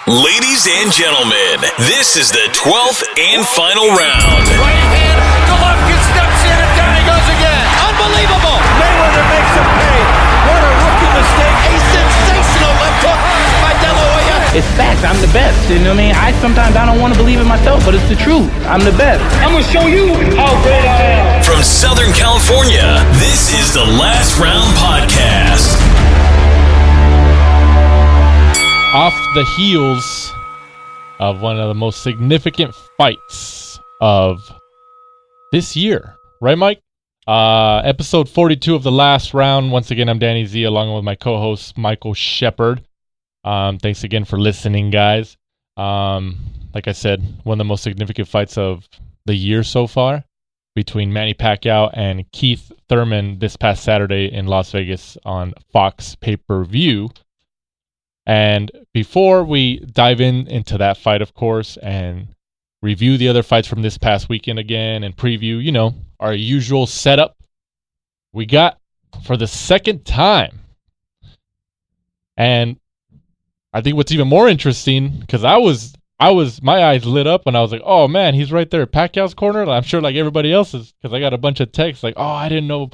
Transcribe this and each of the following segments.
Ladies and gentlemen, this is the 12th and final round. Right hand, Golovkin steps in and down he goes again. Unbelievable! Mayweather makes him pay. What a rookie mistake. A sensational left hook by De La Hoya. It's facts. I'm the best. You know what I mean? Sometimes I don't want to believe it myself, but it's the truth. I'm the best. I'm going to show you how great I am. From Southern California, this is the Last Round Podcast. Off the heels of one of the most significant fights of this year. Right, Mike? Episode 42 of the Last Round. Once again, I'm Danny Z along with my co-host, Michael Shepard. Thanks again for listening, guys. Like I said, one of the most significant fights of the year so far between Manny Pacquiao and Keith Thurman this past Saturday in Las Vegas on Fox pay-per-view. And before we dive into that fight, of course, and review the other fights from this past weekend again and preview, you know, our usual setup, we got for the second time. And I think what's even more interesting, because my eyes lit up and I was like, oh man, he's right there at Pacquiao's corner. I'm sure like everybody else's, because I got a bunch of texts like, oh, I didn't know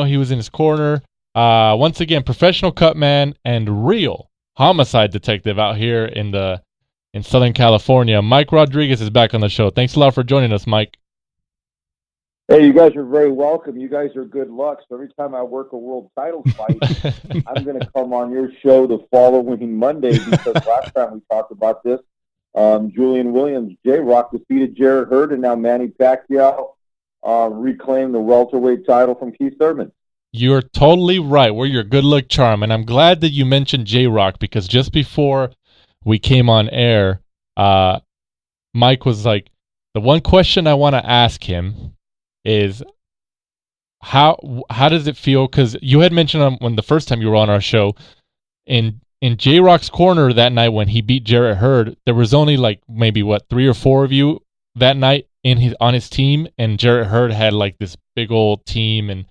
he was in his corner. Once again, professional cutman and real homicide detective out here in Southern California. Mike Rodriguez is back on the show. Thanks a lot for joining us, Mike. Hey, you guys are very welcome. You guys are good luck. So every time I work a world title fight, I'm going to come on your show the following Monday, because last time we talked about this, Julian Williams, J-Rock defeated Jarrett Hurd, and now Manny Pacquiao reclaimed the welterweight title from Keith Thurman. You're totally right. We're your good luck charm. And I'm glad that you mentioned J-Rock, because just before we came on air, Mike was like, the one question I want to ask him is how does it feel? Because you had mentioned when the first time you were on our show, in J-Rock's corner that night when he beat Jarrett Hurd, there was only like maybe 3 or 4 of you that night on his team, and Jarrett Hurd had like this big old team and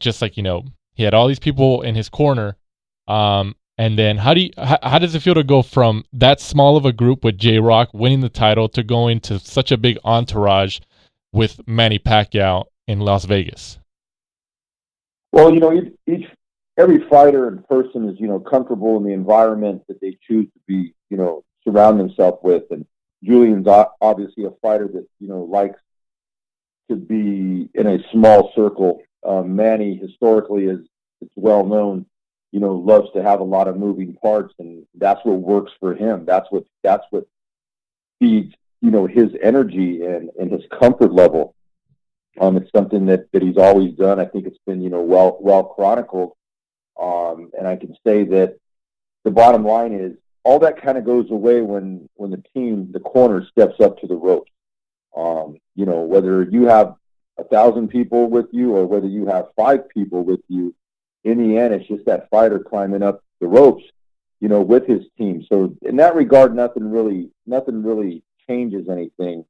just like, you know, he had all these people in his corner. And then how does it feel to go from that small of a group with J-Rock winning the title to going to such a big entourage with Manny Pacquiao in Las Vegas? Well, you know, every fighter and person is, you know, comfortable in the environment that they choose to be, you know, surround themselves with. And Julian's obviously a fighter that, you know, likes to be in a small circle. Manny, historically, as it's well known, you know, loves to have a lot of moving parts, and that's what works for him. That's what feeds, you know, his energy and his comfort level. It's something that he's always done. I think it's been, you know, well chronicled. And I can say that the bottom line is all that kind of goes away when the corner steps up to the ropes. You know, whether you have 1,000 people with you or whether you have 5 people with you, in the end, it's just that fighter climbing up the ropes, you know, with his team. So in that regard, nothing really changes anything.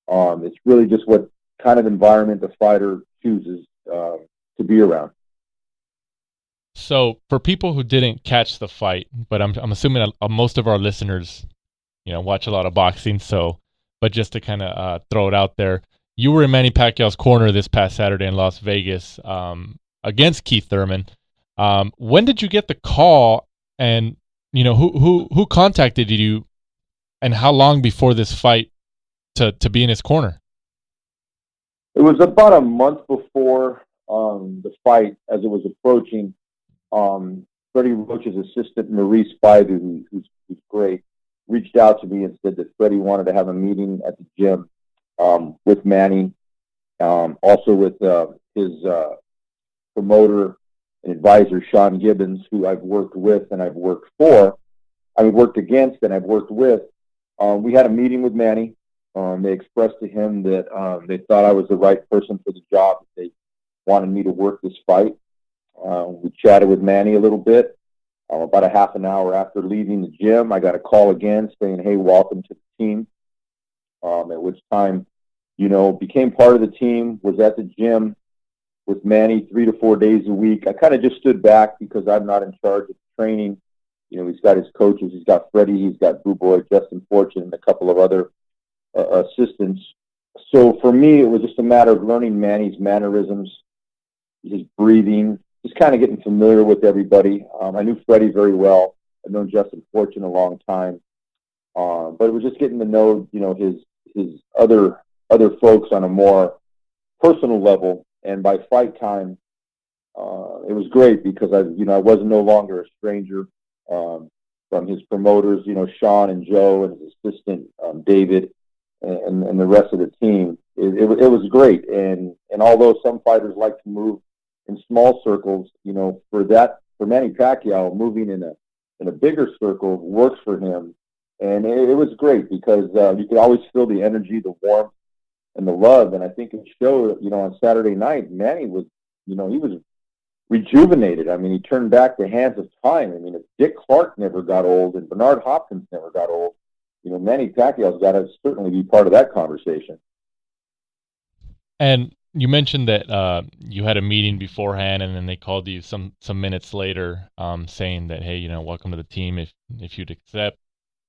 It's really just what kind of environment the fighter chooses to be around. So for people who didn't catch the fight, but I'm assuming most of our listeners, you know, watch a lot of boxing. So, but just to kind of throw it out there, you were in Manny Pacquiao's corner this past Saturday in Las Vegas against Keith Thurman. When did you get the call, and you know who contacted you, and how long before this fight to be in his corner? It was about a month before the fight, as it was approaching. Freddie Roach's assistant, Maurice Baidu, who's great, reached out to me and said that Freddie wanted to have a meeting at the gym with Manny, also with his promoter and advisor, Sean Gibbons, who I've worked with and I've worked for. I've worked against and I've worked with. We had a meeting with Manny. They expressed to him that they thought I was the right person for the job. They wanted me to work this fight. We chatted with Manny a little bit. About a half an hour after leaving the gym, I got a call again saying, hey, welcome to the team. At which time, you know, became part of the team, was at the gym with Manny 3 to 4 days a week. I kind of just stood back because I'm not in charge of training. he's got his coaches. He's got Freddie. He's got Boo Boy, Justin Fortune, and a couple of other assistants. So for me, it was just a matter of learning Manny's mannerisms, his breathing, just kind of getting familiar with everybody. I knew Freddie very well. I've known Justin Fortune a long time. But it was just getting to know, his other folks on a more personal level. And by fight time, it was great because I was no longer a stranger from his promoters, Sean and Joe and his assistant David and the rest of the team. It was great. And although some fighters like to move in small circles, for Manny Pacquiao, moving in a bigger circle works for him. And it was great because you could always feel the energy, the warmth, and the love. And I think it showed, on Saturday night, Manny was, he was rejuvenated. I mean, he turned back the hands of time. I mean, if Dick Clark never got old and Bernard Hopkins never got old, Manny Pacquiao's got to certainly be part of that conversation. And you mentioned that you had a meeting beforehand, and then they called you some minutes later, saying that, hey, welcome to the team if you'd accept.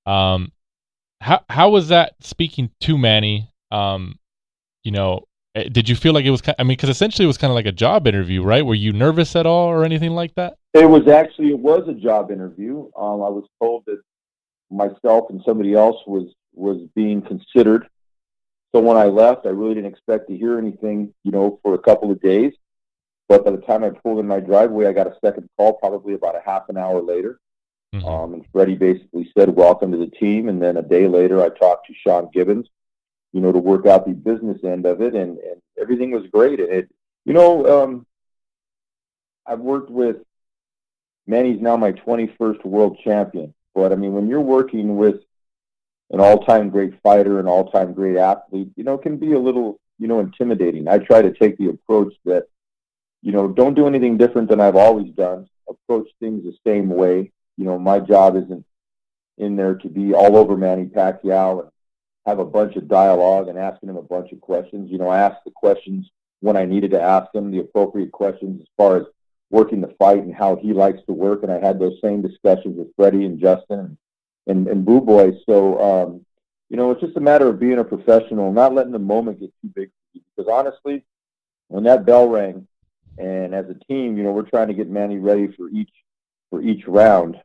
How was that speaking to Manny? Did you feel like it was? Because essentially it was kind of like a job interview, right? Were you nervous at all or anything like that? It was a job interview. I was told that myself and somebody else was being considered. So when I left, I really didn't expect to hear anything, for a couple of days. But by the time I pulled in my driveway, I got a second call, probably about a half an hour later. Mm-hmm. And Freddie basically said, welcome to the team. And then a day later, I talked to Sean Gibbons, to work out the business end of it. And everything was great. And I've worked with Manny's now my 21st world champion. But, when you're working with an all-time great fighter, an all-time great athlete, it can be a little, intimidating. I try to take the approach that, don't do anything different than I've always done. Approach things the same way. My job isn't in there to be all over Manny Pacquiao and have a bunch of dialogue and asking him a bunch of questions. I asked the questions when I needed to ask him, the appropriate questions as far as working the fight and how he likes to work. And I had those same discussions with Freddie and Justin and Boo Boy. So, it's just a matter of being a professional, not letting the moment get too big for you. Because honestly, when that bell rang, and as a team, we're trying to get Manny ready for each round,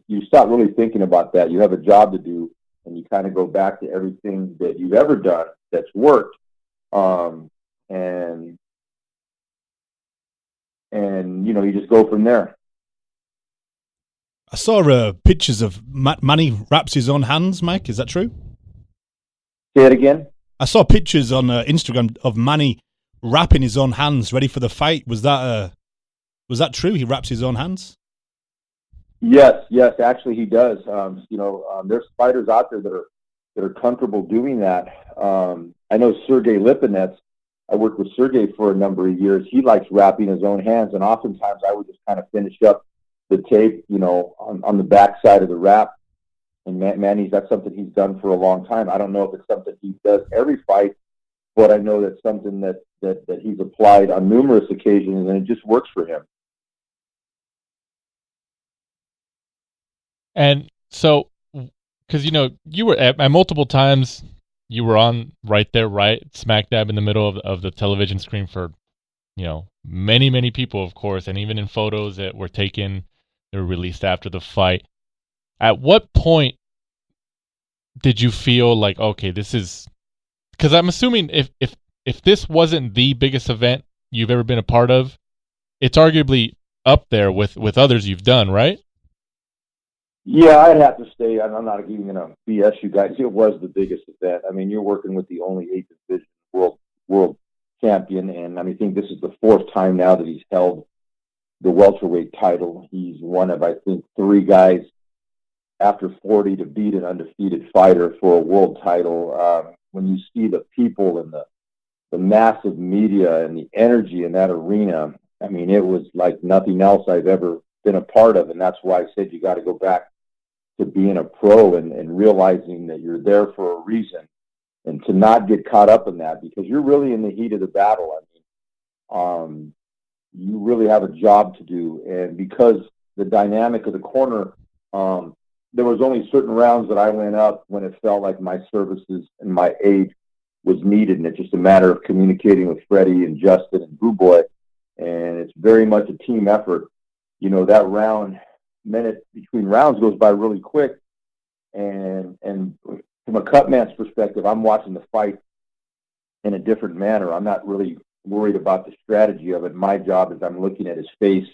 you stop really thinking about that. You have a job to do, and you kind of go back to everything that you've ever done that's worked, and you just go from there. I saw pictures of Manny wraps his own hands, Mike. Is that true? Say it again? I saw pictures on Instagram of Manny wrapping his own hands ready for the fight. Was that true? He wraps his own hands? Yes, actually he does. There's fighters out there that are comfortable doing that. I know Sergey Lipinets. I worked with Sergey for a number of years. He likes wrapping his own hands, and oftentimes I would just kind of finish up the tape, on the back side of the wrap. And Manny's, that's something he's done for a long time. I don't know if it's something he does every fight, but I know that's something that he's applied on numerous occasions, and it just works for him. And so, because you were at multiple times, you were on right there, right smack dab in the middle of the television screen for, many, many people, of course, and even in photos that were taken, they were released after the fight. At what point did you feel like, okay, this is, because I'm assuming if this wasn't the biggest event you've ever been a part of, it's arguably up there with others you've done, right? Yeah, I'd have to say, I'm not even going to BS you guys. It was the biggest event. You're working with the only 8th division world champion, and I think this is the 4th time now that he's held the welterweight title. He's one of, I think, 3 guys after 40 to beat an undefeated fighter for a world title. When you see the people and the massive media and the energy in that arena, it was like nothing else I've ever been a part of, and that's why I said you got to go back to being a pro and realizing that you're there for a reason, and to not get caught up in that, because you're really in the heat of the battle. You really have a job to do, and because the dynamic of the corner There was only certain rounds that I went up when it felt like my services and my aid was needed, and it's just a matter of communicating with Freddie and Justin and Boo Boy, and it's very much a team effort. You know, that minute between rounds goes by really quick, and from a cut man's perspective, I'm watching the fight in a different manner. I'm not really worried about the strategy of it. My job is I'm looking at his face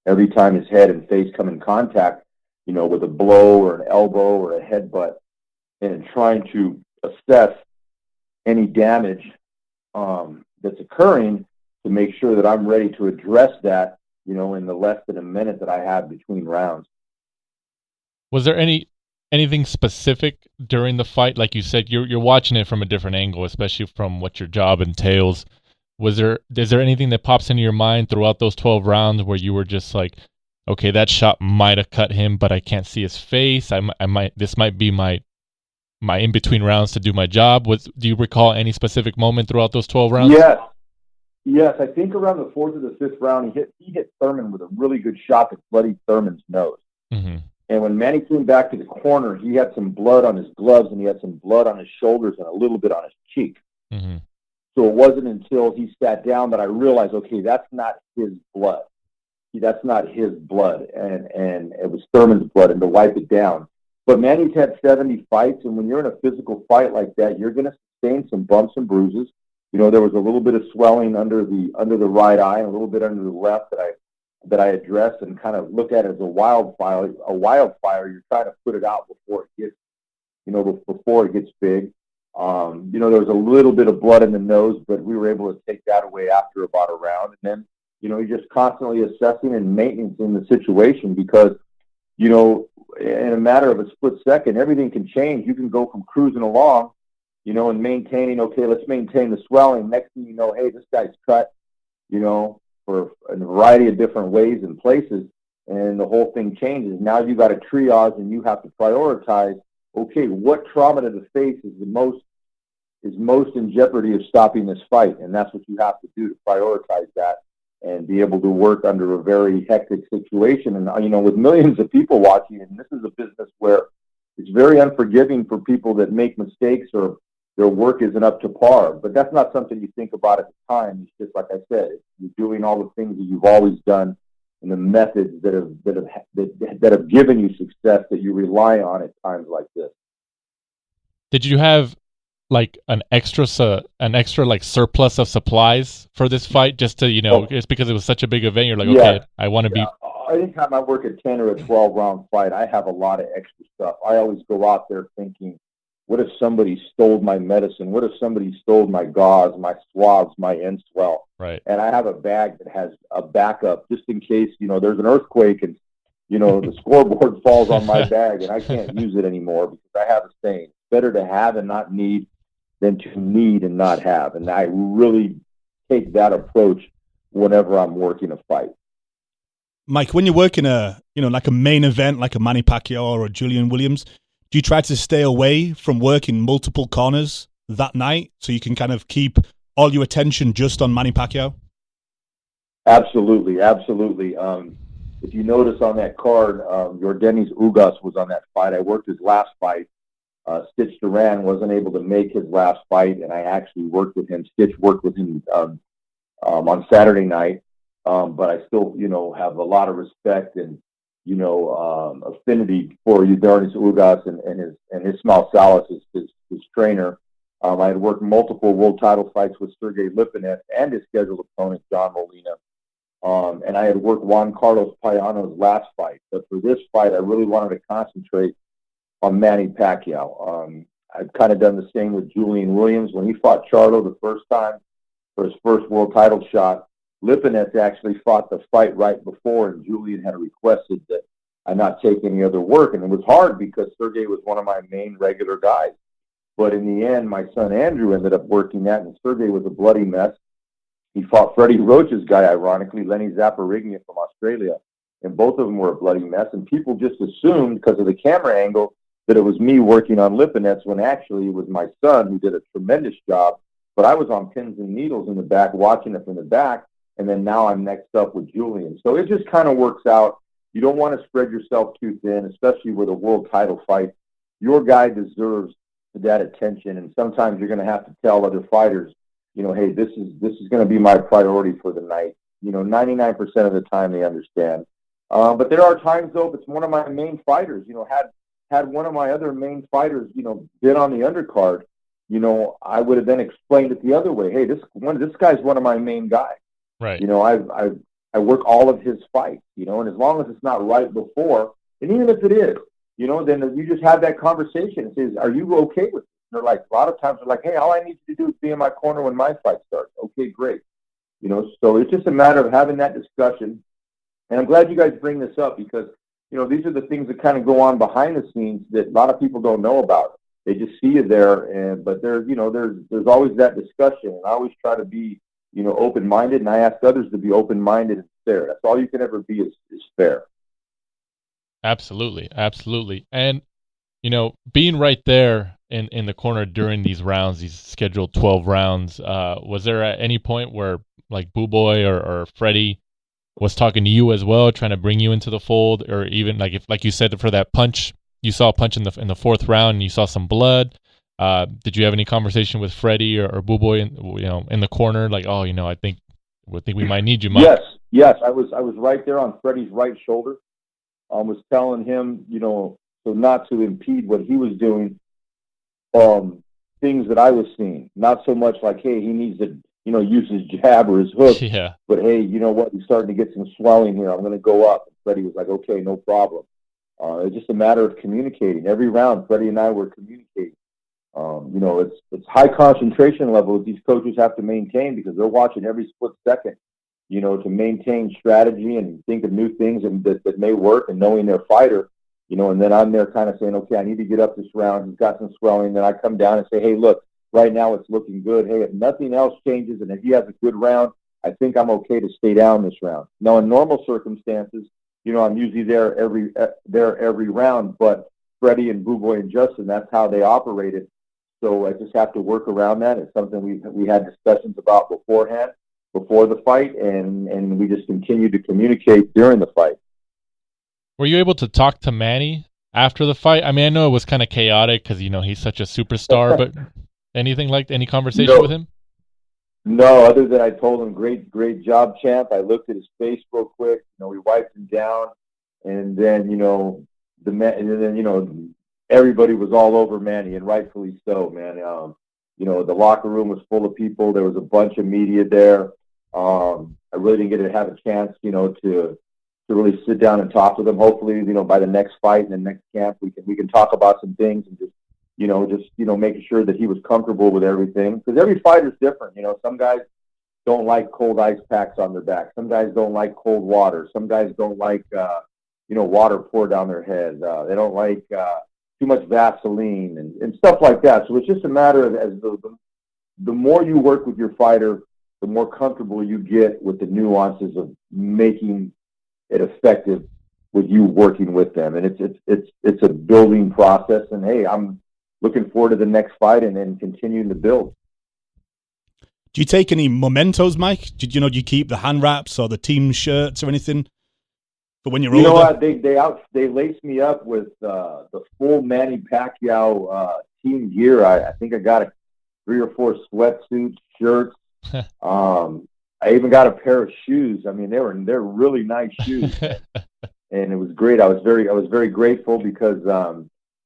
every time his head and face come in contact, you know, with a blow or an elbow or a headbutt, and trying to assess any damage that's occurring to make sure that I'm ready to address that, you know, in the less than a minute that I have between rounds. Was there anything specific during the fight? Like you said, you're watching it from a different angle, especially from what your job entails. Is there anything that pops into your mind throughout those 12 rounds where you were just like, okay, that shot might have cut him, but I can't see his face. This might be my in between rounds to do my job. Do you recall any specific moment throughout those 12 rounds? Yes. I think around the fourth or the fifth round, he hit Thurman with a really good shot that bloodied Thurman's nose. Mm-hmm. And when Manny came back to the corner, he had some blood on his gloves and he had some blood on his shoulders and a little bit on his cheek. Mm-hmm. So it wasn't until he sat down that I realized, okay, that's not his blood. That's not his blood, and it was Thurman's blood, and to wipe it down. But Manny's had 70 fights, and when you're in a physical fight like that, you're going to sustain some bumps and bruises. You know, there was a little bit of swelling under the right eye and a little bit under the left that I addressed and kind of look at it as a wildfire. A wildfire, you're trying to put it out before it gets big. You know, there was a little bit of blood in the nose, but we were able to take that away after about a round. And then, you know, you're just constantly assessing and maintaining the situation because, you know, in a matter of a split second, everything can change. You can go from cruising along, you know, and maintaining, okay, let's maintain the swelling. Next thing you know, hey, this guy's cut, you know, for a variety of different ways and places, and the whole thing changes. Now you got to triage and you have to prioritize, okay, what trauma to the face is most in jeopardy of stopping this fight? And that's what you have to do to prioritize that and be able to work under a very hectic situation. And, you know, with millions of people watching, and this is a business where it's very unforgiving for people that make mistakes or their work isn't up to par. But that's not something you think about at the time. It's just, like I said, you're doing all the things that you've always done and the methods that have given you success that you rely on at times like this. Did you have like an extra like surplus of supplies for this fight, just to, you know, it's because it was such a big event, you're like, okay, I want to be. Anytime I work a 10 or a 12 round fight, I have a lot of extra stuff. I always go out there thinking, what if somebody stole my medicine? What if somebody stole my gauze, my swabs, my end swell? Right. And I have a bag that has a backup just in case, you know, there's an earthquake and, you know, the scoreboard falls on my bag and I can't use it anymore because I have a saying, it's better to have and not need than to need and not have. And I really take that approach whenever I'm working a fight. Mike, when you're working like a main event, like a Manny Pacquiao or a Julian Williams, do you try to stay away from working multiple corners that night so you can kind of keep all your attention just on Manny Pacquiao? Absolutely. If you notice on that card, Yordenis Ugas was on that fight. I worked his last fight. Stitch Duran wasn't able to make his last fight, and I actually worked with him. Stitch worked with him on Saturday night, but I still, you know, have a lot of respect and, you know, affinity for Yordenis Ugas and Ismail Salas, his trainer. I had worked multiple world title fights with Sergey Lipinev and his scheduled opponent, John Molina. And I had worked Juan Carlos Payano's last fight. But for this fight, I really wanted to concentrate on Manny Pacquiao. I've kind of done the same with Julian Williams. When he fought Charlo the first time for his first world title shot, Lipinev actually fought the fight right before, and Julian had requested that I not take any other work. And it was hard because Sergey was one of my main regular guys. But in the end, my son Andrew ended up working that, and Sergey was a bloody mess. He fought Freddie Roach's guy, ironically, Lenny Zaparigna from Australia, and both of them were a bloody mess. And people just assumed, because of the camera angle, that it was me working on Lipinets, when actually it was my son who did a tremendous job. But I was on pins and needles in the back, watching it from the back, and then now I'm next up with Julian. So it just kind of works out. you don't want to spread yourself too thin, especially with a world title fight. Your guy deserves that attention, and sometimes you're going to have to tell other fighters, hey, this is going to be my priority for the night. 99% of the time they understand. But there are times, though, if it's one of my main fighters, had one of my other main fighters, been on the undercard, I would have then explained it the other way. Hey, this guy's one of my main guys. Right. I work all of his fights, and as long as it's not right before, and even if it is, then you just have that conversation and says, are you okay with it? And they're like, a lot of times they're like, hey, all I need you to do is be in my corner when my fight starts. Okay, great. So it's just a matter of having that discussion. And I'm glad you guys bring this up because, these are the things that kind of go on behind the scenes that a lot of people don't know about. They just see you there, but there's always that discussion. And I always try to be, open-minded, and I ask others to be open-minded and fair. That's all you can ever be is fair. Absolutely. Absolutely. And, being right there in the corner during these rounds, these scheduled 12 rounds, was there at any point where like Boo Boy or Freddie was talking to you as well, trying to bring you into the fold, or even like if, like you said, for that punch, you saw a punch in the fourth round and you saw some blood. Did you have any conversation with Freddie or Boo Boy in the corner, like, oh, I think we might need you, Mike? Yes, I was right there on Freddie's right shoulder. Was telling him, so not to impede what he was doing. Things that I was seeing, not so much like, hey, he needs to, use his jab or his hook. Yeah. But hey, you know what? He's starting to get some swelling here. I'm going to go up. And Freddie was like, okay, no problem. It's just a matter of communicating. Every round, Freddie and I were communicating. It's high concentration levels these coaches have to maintain because they're watching every split second, to maintain strategy and think of new things and that may work and knowing their fighter, and then I'm there kind of saying, okay, I need to get up this round. He's got some swelling. Then I come down and say, hey, look, right now it's looking good. Hey, if nothing else changes and if he has a good round, I think I'm okay to stay down this round. Now, in normal circumstances, I'm usually there every round, but Freddie and Boo Boy and Justin, that's how they operated. So I just have to work around that. It's something we had discussions about beforehand, before the fight, and we just continue to communicate during the fight. Were you able to talk to Manny after the fight? I mean, I know it was kind of chaotic because, he's such a superstar, but any conversation with him? No, other than I told him, great job, champ. I looked at his face real quick. We wiped him down, and then, everybody was all over Manny, and rightfully so, man. The locker room was full of people. There was a bunch of media there. I really didn't get to have a chance, to really sit down and talk with him. Hopefully, by the next fight and the next camp, we can talk about some things and just making sure that he was comfortable with everything. Because every fighter's different. Some guys don't like cold ice packs on their back. Some guys don't like cold water. Some guys don't like, water poured down their head. They don't like too much Vaseline and stuff like that. So it's just a matter of as the more you work with your fighter, the more comfortable you get with the nuances of making it effective with you working with them. And it's a building process. And hey, I'm looking forward to the next fight and then continuing to build. Do you take any mementos, Mike? Do you keep the hand wraps or the team shirts or anything? But when you're older, they laced me up with the full Manny Pacquiao team gear. I think I got 3 or 4 sweatsuits, shirts. I even got a pair of shoes. I mean, they're really nice shoes, and it was great. I was very grateful because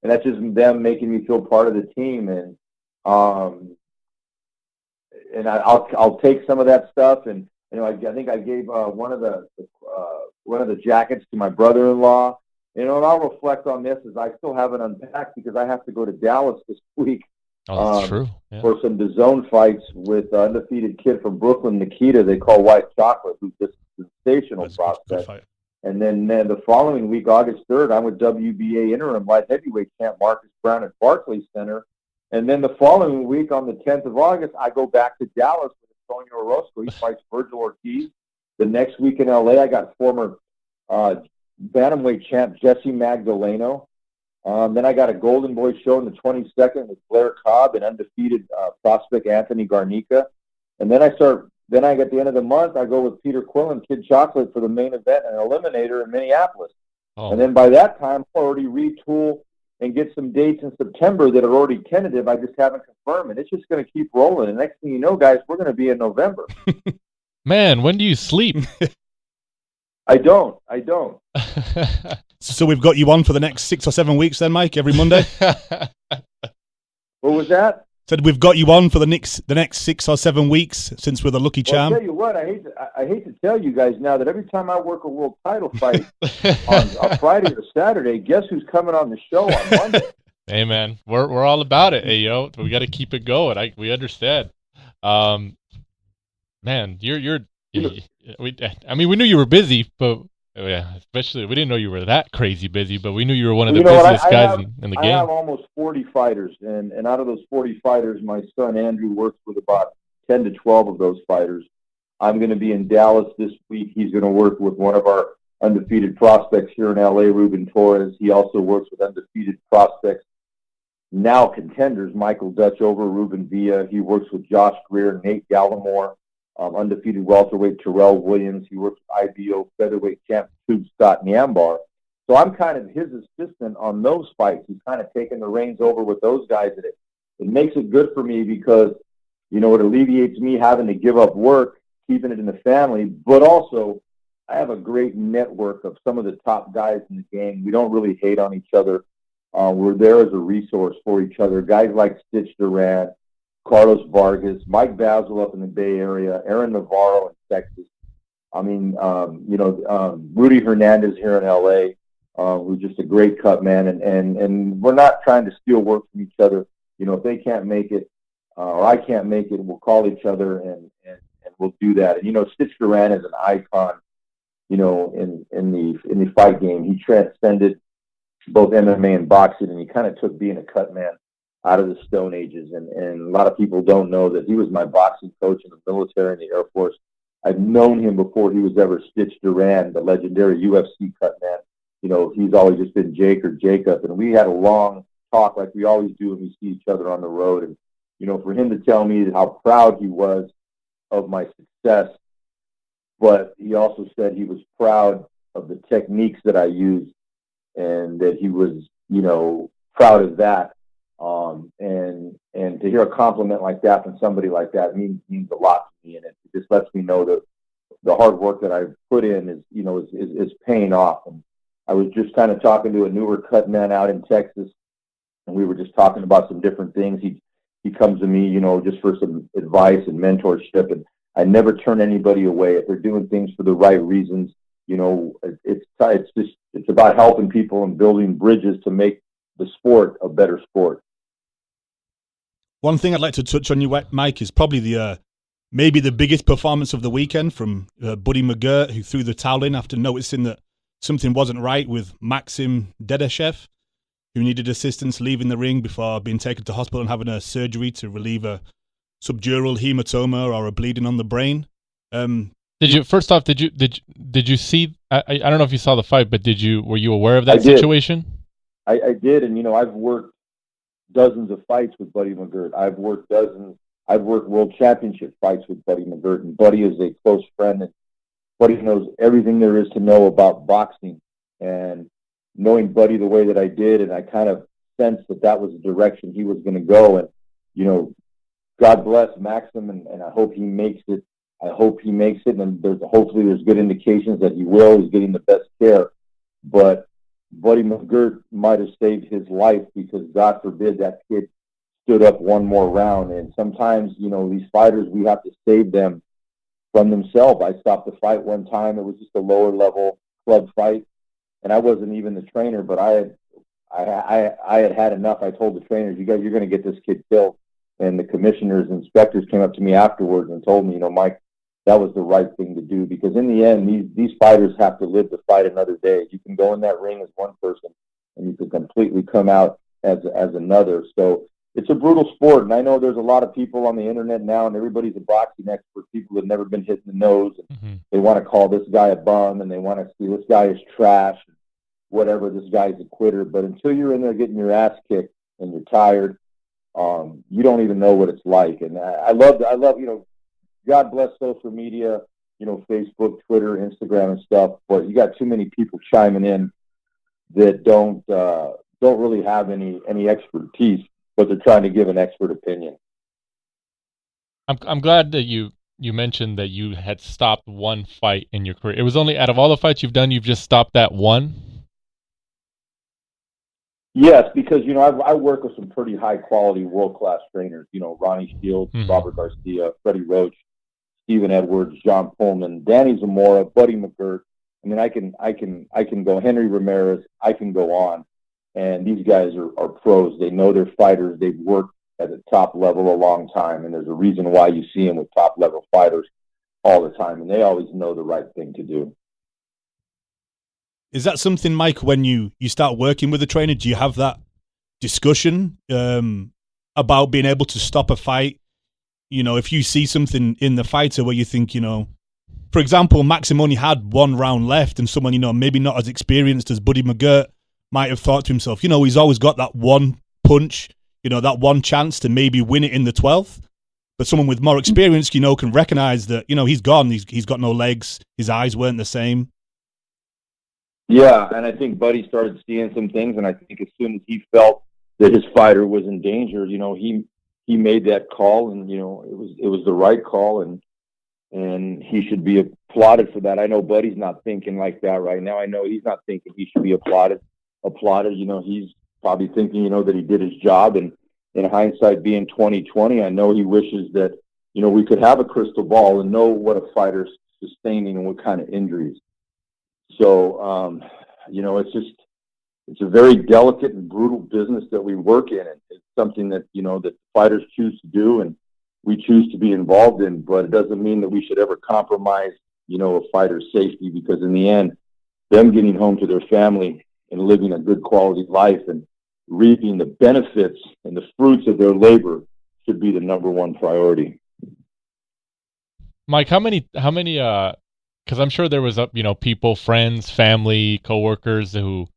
and that's just them making me feel part of the team, and I'll take some of that stuff, and I think I gave one of the jackets to my brother-in-law. And I'll reflect on this as I still haven't unpacked because I have to go to Dallas this week. Oh, that's true. Yeah. For some DAZN fights with an undefeated kid from Brooklyn, Nikita, they call White Chocolate, who's just a sensational prospect. And then the following week, August 3rd, I'm with WBA interim light heavyweight champ Marcus Brown at Barclays Center. And then the following week, on the 10th of August, I go back to Dallas with Antonio Orozco. He fights Virgil Ortiz. The next week in LA, I got former bantamweight champ Jesse Magdaleno. Then I got a Golden Boy show on the 22nd with Blair Cobb and undefeated prospect Anthony Garnica. And then I start Then I get the end of the month, I go with Peter Quill and Kid Chocolate for the main event and Eliminator in Minneapolis. Oh. And then by that time, I'll already retool and get some dates in September that are already tentative. I just haven't confirmed, and it's just going to keep rolling. And next thing you know, guys, we're going to be in November. Man, when do you sleep? I don't. So we've got you on for the next 6 or 7 weeks then, Mike, every Monday? What was that? Said we've got you on for the next 6 or 7 weeks since we're the lucky charm. Well, I'll tell you what, I hate to tell you guys now that every time I work a world title fight on a Friday or Saturday, guess who's coming on the show on Monday? Hey man, we're all about it. Hey yo, we got to keep it going. We understand. Man, we knew you were busy, but yeah, especially we didn't know you were that crazy busy. But we knew you were one of the busiest guys in the game. I have almost 40 fighters, and out of those 40 fighters, my son Andrew works with about 10 to 12 of those fighters. I'm going to be in Dallas this week. He's going to work with one of our undefeated prospects here in LA, Ruben Torres. He also works with undefeated prospects, now contenders, Michael Dutchover, Ruben Villa. He works with Josh Greer, Nate Gallimore, undefeated welterweight Terrell Williams. He works with IBO featherweight champ Tube Scott Nyambar. So I'm kind of his assistant on those fights. He's kind of taking the reins over with those guys. And it makes it good for me because, it alleviates me having to give up work, keeping it in the family, but also I have a great network of some of the top guys in the game. We don't really hate on each other. We're there as a resource for each other. Guys like Stitch Duran, Carlos Vargas, Mike Basil up in the Bay Area, Aaron Navarro in Texas. Rudy Hernandez here in LA, who's just a great cut man. And we're not trying to steal work from each other. If they can't make it or I can't make it, we'll call each other and we'll do that. And, Stitch Duran is an icon, in the fight game. He transcended both MMA and boxing, and he kind of took being a cut man out of the Stone Ages. And a lot of people don't know that he was my boxing coach in the military and the Air Force. I've known him before he was ever Stitch Duran, the legendary UFC cut man. He's always just been Jake or Jacob. And we had a long talk like we always do when we see each other on the road. And, for him to tell me how proud he was of my success, but he also said he was proud of the techniques that I used and that he was, proud of that. And to hear a compliment like that from somebody like that means a lot to me. And it just lets me know that the hard work that I've put in is paying off. And I was just kind of talking to a newer cut man out in Texas, and we were just talking about some different things. He comes to me, just for some advice and mentorship, and I never turn anybody away if they're doing things for the right reasons. It's about helping people and building bridges to make the sport a better sport. One thing I'd like to touch on you, Mike, is probably maybe the biggest performance of the weekend from Buddy McGirt, who threw the towel in after noticing that something wasn't right with Maxim Dadashev, who needed assistance leaving the ring before being taken to hospital and having a surgery to relieve a subdural hematoma or a bleeding on the brain. Did you see? I don't know if you saw the fight, but were you aware of that situation? I did, and I've worked dozens of fights with Buddy McGirt. I've worked world championship fights with Buddy McGirt, and Buddy is a close friend, and Buddy knows everything there is to know about boxing. And knowing Buddy the way that I did, and I kind of sensed that was the direction he was going to go. And God bless Maxim, and I hope he makes it. And hopefully there's good indications that he will. He's getting the best care. But Buddy McGirt might have saved his life because, God forbid, that kid stood up one more round. And sometimes, these fighters, we have to save them from themselves. I stopped the fight one time. It was just a lower level club fight, and I wasn't even the trainer, but I had enough. I told the trainers, you're going to get this kid killed. And the commissioners and inspectors came up to me afterwards and told me, Mike, that was the right thing to do, because in the end, these fighters have to live to fight another day. You can go in that ring as one person, and you can completely come out as another. So it's a brutal sport, and I know there's a lot of people on the internet now, and everybody's a boxing expert. People that have never been hit in the nose, and they want to call this guy a bum, and they want to see this guy is trash, and whatever. This guy's a quitter. But until you're in there getting your ass kicked and you're tired, you don't even know what it's like. And I love God bless social media, Facebook, Twitter, Instagram, and stuff. But you got too many people chiming in that don't really have any expertise, but they're trying to give an expert opinion. I'm glad that you mentioned that you had stopped one fight in your career. It was only out of all the fights you've done, you've just stopped that one? Yes, because I work with some pretty high quality, world class trainers. Ronnie Shields, Robert Garcia, Freddie Roach, Stephen Edwards, John Pullman, Danny Zamora, Buddy McGirt. I mean, I can go Henry Ramirez. I can go on, and these guys are pros. They know they're fighters. They've worked at the top level a long time, and there's a reason why you see them with top level fighters all the time, and they always know the right thing to do. Is that something, Mike, when you start working with a trainer, do you have that discussion about being able to stop a fight? If you see something in the fighter where you think, for example, Maxim only had one round left and someone, maybe not as experienced as Buddy McGirt might have thought to himself, he's always got that one punch, that one chance to maybe win it in the 12th. But someone with more experience, can recognize that, he's gone. He's got no legs. His eyes weren't the same. Yeah, and I think Buddy started seeing some things, and I think as soon as he felt that his fighter was in danger, he made that call, and it was the right call, and he should be applauded for that. I know Buddy's not thinking like that right now. I know he's not thinking he should be applauded. He's probably thinking that he did his job, and in hindsight being 2020, I know he wishes that we could have a crystal ball and know what a fighter's sustaining and what kind of injuries. So, it's a very delicate and brutal business that we work in. And it's something that, that fighters choose to do and we choose to be involved in, but it doesn't mean that we should ever compromise, a fighter's safety, because in the end, them getting home to their family and living a good quality life and reaping the benefits and the fruits of their labor should be the number one priority. Mike, how many, because I'm sure there was people, friends, family, coworkers who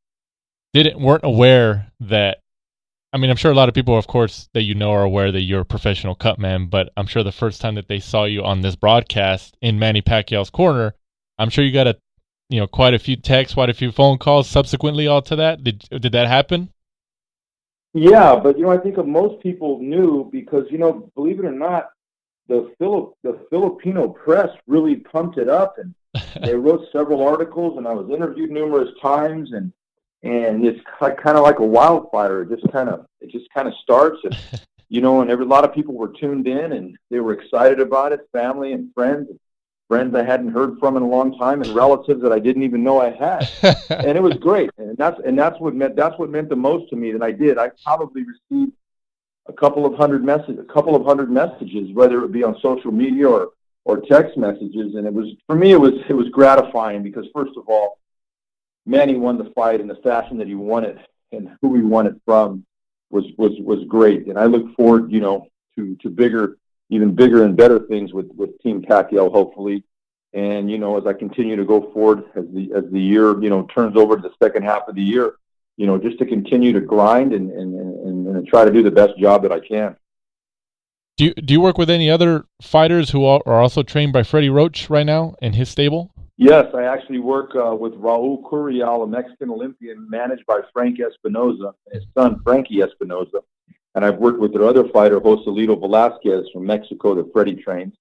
weren't aware that. I mean, I'm sure a lot of people, of course, that are aware that you're a professional cut man. But I'm sure the first time that they saw you on this broadcast in Manny Pacquiao's corner, I'm sure you got quite a few texts, quite a few phone calls subsequently all to that. Did that happen? Yeah, but I think most people knew because believe it or not, the Filipino press really pumped it up, and they wrote several articles, and I was interviewed numerous times, and it's kind of like a wildfire. It just kind of starts, and and a lot of people were tuned in, and they were excited about it. Family and friends I hadn't heard from in a long time, and relatives that I didn't even know I had, and it was great. And that's what meant the most to me. That I probably received a couple of hundred messages, whether it be on social media or text messages, and it was gratifying because first of all, Manny won the fight in the fashion that he won it, and who he won it from was great. And I look forward, to even bigger and better things with Team Pacquiao, hopefully. And as I continue to go forward, as the year turns over to the second half of the year, just to continue to grind and try to do the best job that I can. Do you work with any other fighters who are also trained by Freddie Roach right now in his stable? Yes, I actually work with Raul Curial, a Mexican Olympian managed by Frank Espinoza, and his son Frankie Espinoza. And I've worked with their other fighter, Joselito Velasquez from Mexico, that Freddie trains.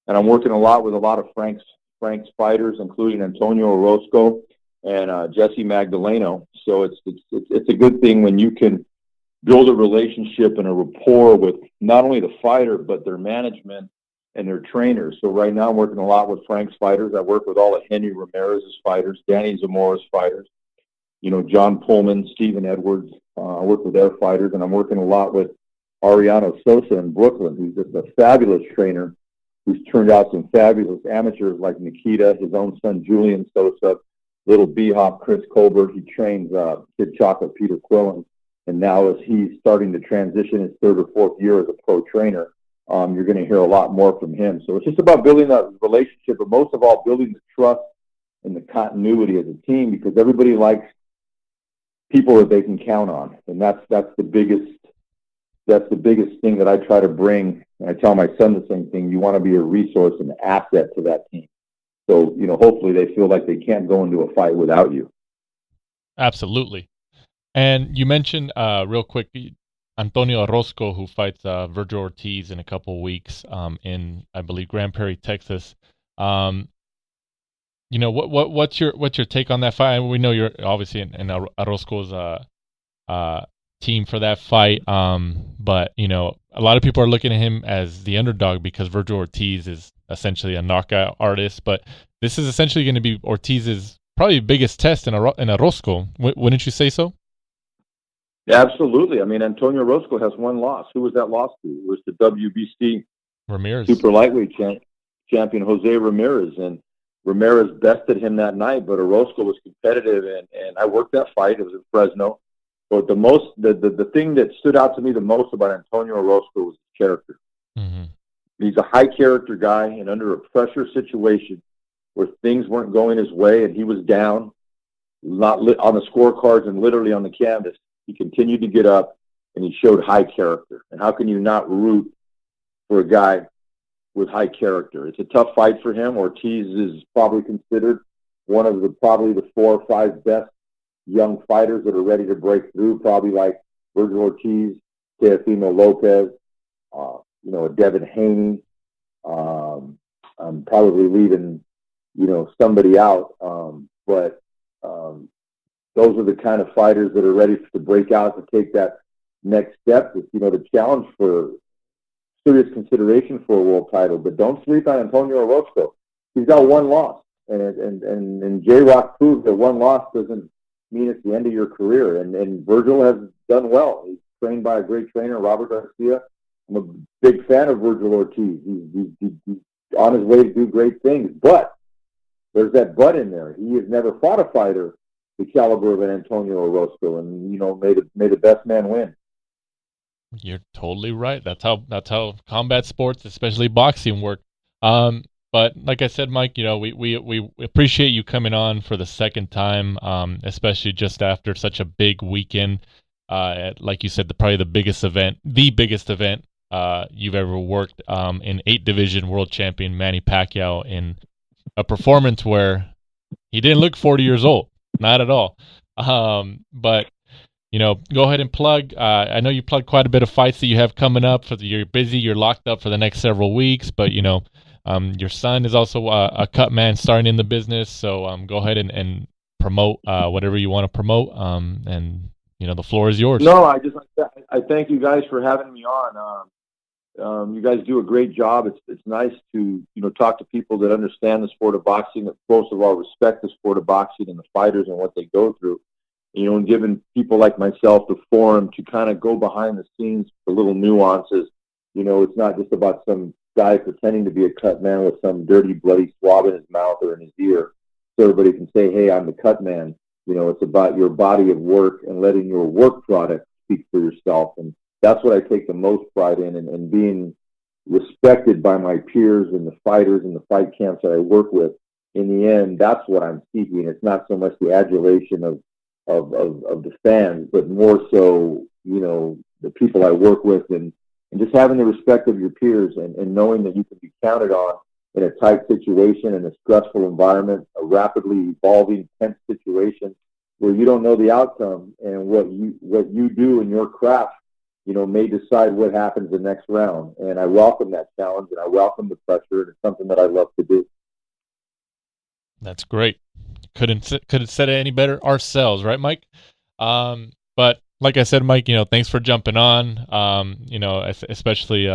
And I'm working a lot with a lot of Frank's fighters, including Antonio Orozco and Jesse Magdaleno. So it's a good thing when you can build a relationship and a rapport with not only the fighter, but their management and their trainers. So right now I'm working a lot with Frank's fighters. I work with all of Henry Ramirez's fighters, Danny Zamora's fighters, John Pullman, Stephen Edwards. I work with their fighters, and I'm working a lot with Ariano Sosa in Brooklyn, who's just a fabulous trainer, who's turned out some fabulous amateurs like Nikita, his own son Julian Sosa, little B-Hop Chris Colbert. He trains Kid Chocolate Peter Quillen. And now as he's starting to transition his third or fourth year as a pro trainer, you're going to hear a lot more from him. So it's just about building that relationship, but most of all, building the trust and the continuity as a team, because everybody likes people that they can count on. And that's the biggest that's the biggest thing that I try to bring. And I tell my son the same thing. You want to be a resource and an asset to that team. So, hopefully they feel like they can't go into a fight without you. Absolutely. And you mentioned real quick Antonio Orozco, who fights Virgil Ortiz in a couple of weeks in, I believe, Grand Prairie, Texas. What's your take on that fight? We know you're obviously in Orozco's team for that fight, but a lot of people are looking at him as the underdog because Virgil Ortiz is essentially a knockout artist. But this is essentially going to be Ortiz's probably biggest test in Orozco. Wouldn't you say so? Yeah, absolutely. I mean, Antonio Orozco has one loss. Who was that loss to? It was the WBC Ramirez, super lightweight champion Jose Ramirez, and Ramirez bested him that night. But Orozco was competitive, and I worked that fight. It was in Fresno. But the thing that stood out to me the most about Antonio Orozco was his character. Mm-hmm. He's a high character guy, and under a pressure situation where things weren't going his way, and he was down, not on the scorecards and literally on the canvas, he continued to get up, and he showed high character. And how can you not root for a guy with high character? It's a tough fight for him. Ortiz is probably considered one of probably the 4 or 5 best young fighters that are ready to break through, probably like Virgil Ortiz, Teofimo Lopez, a Devin Haney. I'm probably leaving, somebody out. But those are the kind of fighters that are ready to break out, to take that next step. It's, the challenge for serious consideration for a world title. But don't sleep on Antonio Orozco. He's got one loss. And J-Rock proved that one loss doesn't mean it's the end of your career. And Virgil has done well. He's trained by a great trainer, Robert Garcia. I'm a big fan of Virgil Ortiz. He's on his way to do great things. But there's that but in there. He has never fought a fighter the caliber of an Antonio Orozco, and made the best man win. You're totally right. That's how combat sports, especially boxing, work. But like I said, Mike, we appreciate you coming on for the second time, especially just after such a big weekend. Like you said, probably the biggest event you've ever worked, in 8-division world champion Manny Pacquiao, in a performance where he didn't look 40 years old. Not at all. But, go ahead and plug. I know you plugged quite a bit of fights that you have coming up. You're busy. You're locked up for the next several weeks. But, your son is also a cut man starting in the business. So go ahead and promote whatever you want to promote. And, the floor is yours. No, I thank you guys for having me on. You guys do a great job. It's nice to talk to people that understand the sport of boxing, that most of all respect the sport of boxing and the fighters and what they go through. And giving people like myself the forum to kind of go behind the scenes, the little nuances. It's not just about some guy pretending to be a cut man with some dirty, bloody swab in his mouth or in his ear, so everybody can say, "Hey, I'm the cut man." It's about your body of work and letting your work product speak for yourself. And that's what I take the most pride in, and being respected by my peers and the fighters and the fight camps that I work with. In the end, that's what I'm seeking. It's not so much the adulation of the fans, but more so, the people I work with, and just having the respect of your peers, and knowing that you can be counted on in a tight situation, in a stressful environment, a rapidly evolving, tense situation where you don't know the outcome, and what you do in your craft may decide what happens the next round. And I welcome that challenge, and I welcome the pressure, and it's something that I love to do. That's great. Couldn't said it any better ourselves, right, Mike? But like I said, Mike, thanks for jumping on. Especially,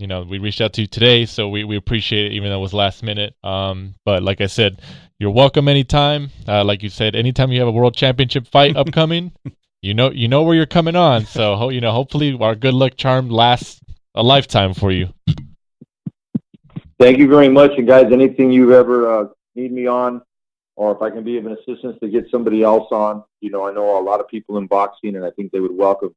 we reached out to you today, so we appreciate it, even though it was last minute. But like I said, you're welcome anytime. Like you said, anytime you have a world championship fight upcoming, you know where you're coming on. So hopefully our good luck charm lasts a lifetime for you. Thank you very much, and guys, anything you ever need me on, or if I can be of an assistance to get somebody else on, I know a lot of people in boxing, and I think they would welcome,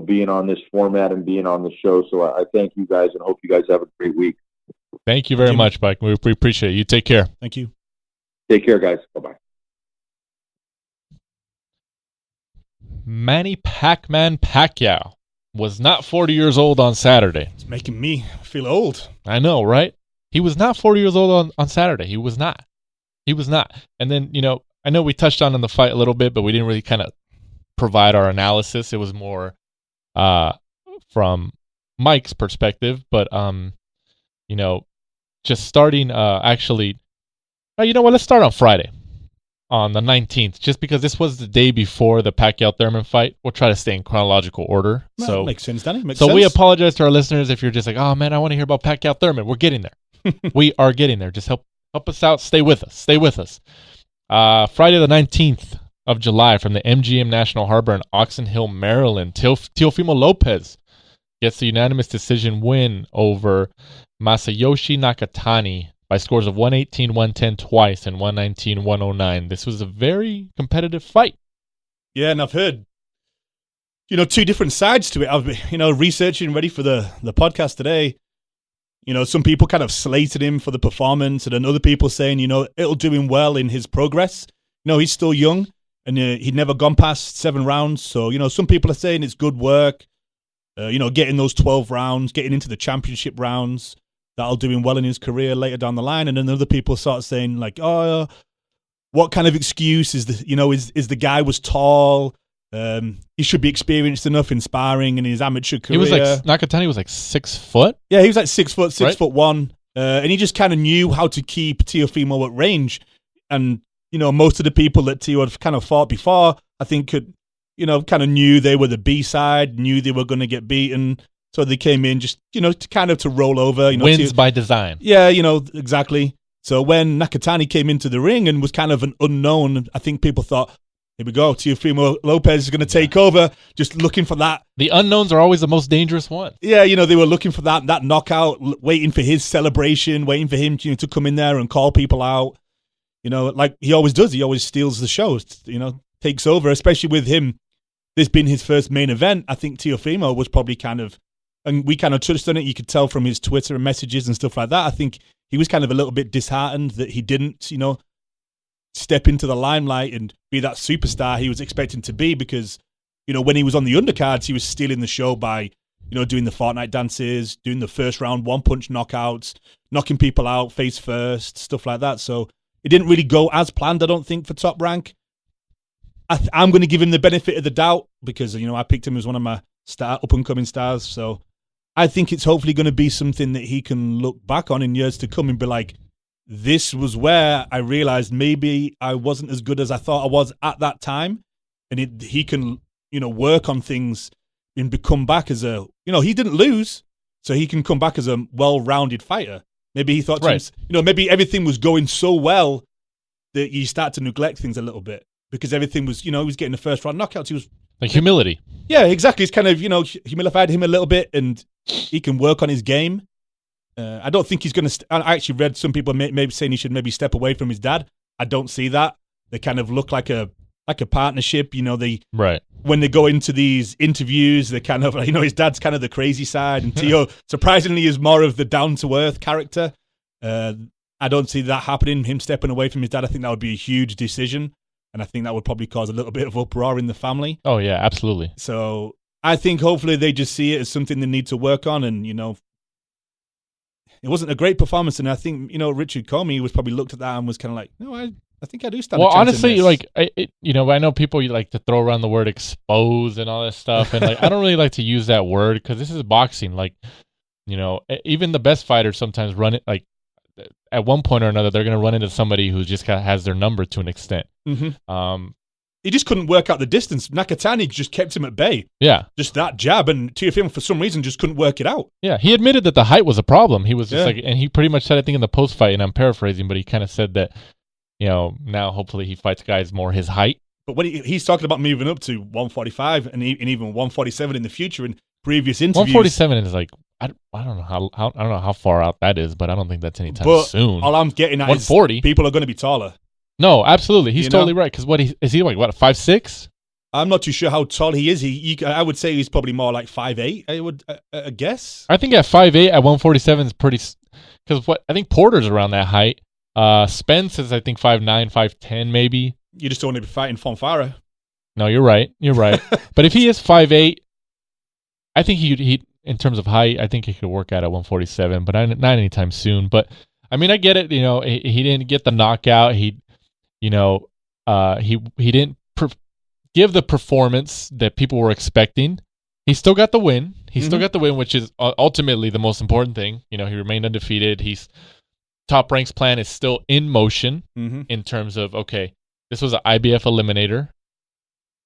being on this format and being on the show. So I thank you guys, and hope you guys have a great week. Thank you very much, Mike. We appreciate it. You take care. Thank you. Take care, guys. Bye-bye. Manny Pacquiao. was not 40 years old on Saturday. It's making me feel old. I know, right? He was not 40 years old on Saturday. He was not. He was not. And then, I know we touched on in the fight a little bit, but we didn't really kind of provide our analysis. It was more from Mike's perspective. But, just starting actually, you know what? Let's start on Friday, on the 19th, just because this was the day before the Pacquiao-Thurman fight. We'll try to stay in chronological order. Well, so makes sense, Danny. Makes sense. we apologize to our listeners if you're just like, oh, man, I want to hear about Pacquiao-Thurman. We're getting there. We are getting there. Just help us out. Stay with us. Friday the 19th of July from the MGM National Harbor in Oxon Hill, Maryland, Teofimo Lopez gets the unanimous decision win over Masayoshi Nakatani by scores of 118-110 twice and 119-109. This was a very competitive fight. Yeah, and I've heard, two different sides to it. I've been, researching, ready for the podcast today. Some people kind of slated him for the performance, and then other people saying, it'll do him well in his progress. He's still young, and he'd never gone past 7 rounds. So, some people are saying it's good work, getting those 12 rounds, getting into the championship rounds. That'll do him well in his career later down the line. And then other people start saying, like, oh, what kind of excuse is is the guy was tall? He should be experienced enough in sparring in his amateur career. He was Nakatani was like 6 foot. Yeah, he was like 6 foot, 6'1", right? and he just kind of knew how to keep Teofimo at range. And most of the people that Teo had kind of fought before, I think could, kind of knew they were the B side, knew they were going to get beaten, so they came in just, to roll over. Wins by design. Yeah, exactly. So when Nakatani came into the ring and was kind of an unknown, I think people thought, here we go, Teofimo Lopez is going to take over, just looking for that. The unknowns are always the most dangerous ones. Yeah, they were looking for that knockout, waiting for his celebration, waiting for him to come in there and call people out. Like he always does. He always steals the show, takes over, especially with him. This being his first main event, I think Teofimo was probably and we kind of touched on it, you could tell from his Twitter and messages and stuff like that. I think he was kind of a little bit disheartened that he didn't, step into the limelight and be that superstar he was expecting to be, because, when he was on the undercards, he was stealing the show by, doing the Fortnite dances, doing the first round one-punch knockouts, knocking people out face first, stuff like that. So it didn't really go as planned, I don't think, for Top Rank. I'm going to give him the benefit of the doubt because, I picked him as one of my up-and-coming stars. So I think it's hopefully going to be something that he can look back on in years to come and be like, this was where I realized maybe I wasn't as good as I thought I was at that time. And he can, work on things and become back as a, he didn't lose, so he can come back as a well-rounded fighter. Maybe he thought, right. Maybe everything was going so well that you start to neglect things a little bit because everything was, he was getting the first round knockouts. He was like humility. Yeah, exactly. It's kind of, humilified him a little bit and he can work on his game. I don't think he's going to. I actually read some people maybe saying he should maybe step away from his dad. I don't see that. They kind of look like a partnership. Right. When they go into these interviews, they kind of, his dad's kind of the crazy side, and Teo surprisingly is more of the down to earth character. I don't see that happening. Him stepping away from his dad, I think that would be a huge decision, and I think that would probably cause a little bit of uproar in the family. Oh yeah, absolutely. So I think hopefully they just see it as something they need to work on, and it wasn't a great performance, and I think Richard Commey was probably looked at that and was kind of like, no, I think I do stand. Well, a chance honestly, in this. I know people like to throw around the word expose and all that stuff, and I don't really like to use that word because this is boxing. Like, even the best fighters sometimes run it. Like, at one point or another, they're going to run into somebody who just has their number to an extent. Mm-hmm. He just couldn't work out the distance. Nakatani just kept him at bay. Yeah. Just that jab, and Teofimo, for some reason, just couldn't work it out. Yeah, he admitted that the height was a problem. He was just and he pretty much said, I think in the post-fight, and I'm paraphrasing, but he kind of said that, now hopefully he fights guys more his height. But when he's talking about moving up to 145 and even 147 in the future in previous interviews. 147 is like, I don't know how far out that is, but I don't think that's anytime soon. All I'm getting at 140. is people are going to be taller. No, absolutely. He's totally right. Because is he like, 5'6"? I'm not too sure how tall he is. I would say he's probably more like 5'8", I would guess. I think at 5'8", at 147 is pretty... Because I think Porter's around that height. Spence is, I think, 5'9", 5'10", maybe. You just don't want to be fighting Fonfara. No, you're right. But if he is 5'8", I think he in terms of height, I think he could work out at 147, but not anytime soon. But I mean, I get it. You know, he didn't get the knockout. He didn't give the performance that people were expecting. He still got the win. Still got the win, which is ultimately the most important thing. You know, he remained undefeated. Top Rank's plan is still in motion in terms of, okay, this was an IBF Eliminator.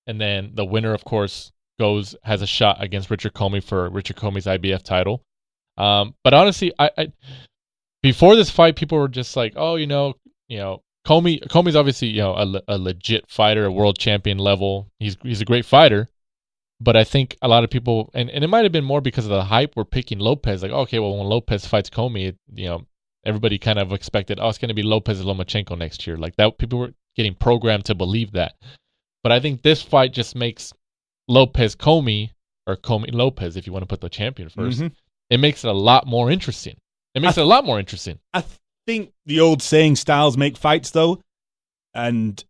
And then the winner, of course, has a shot against Richard Commey for Richard Commey's IBF title. But honestly, I before this fight, people were just like, oh, Commey's obviously, a legit fighter, a world champion level. He's a great fighter. But I think a lot of people, and it might have been more because of the hype, were picking Lopez. Like, okay, well, when Lopez fights Commey, everybody kind of expected, it's going to be Lopez and Lomachenko next year. Like that, people were getting programmed to believe that. But I think this fight just makes Lopez Commey, or Commey Lopez, if you want to put the champion first, it makes it a lot more interesting. I think the old saying, styles make fights, though, and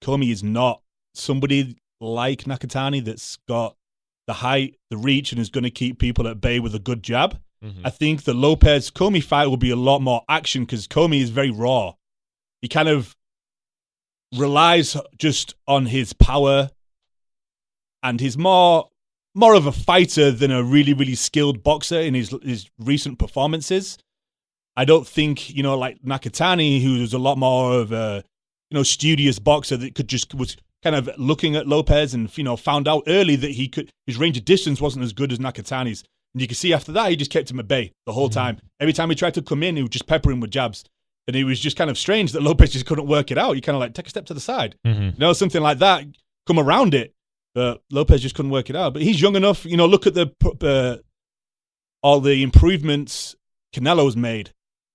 Commey is not somebody like Nakatani that's got the height, the reach, and is going to keep people at bay with a good jab. I think the Lopez-Commey fight will be a lot more action because Commey is very raw. He kind of relies just on his power, and he's more of a fighter than a really, really skilled boxer in his recent performances. I don't think, like Nakatani, who was a lot more of a, studious boxer that was kind of looking at Lopez and, found out early that his range of distance wasn't as good as Nakatani's. And you can see after that, he just kept him at bay the whole time. Every time he tried to come in, he would just pepper him with jabs. And it was just kind of strange that Lopez just couldn't work it out. You kind of like take a step to the side. Something like that, come around it. But Lopez just couldn't work it out. But he's young enough. Look at all the improvements Canelo's made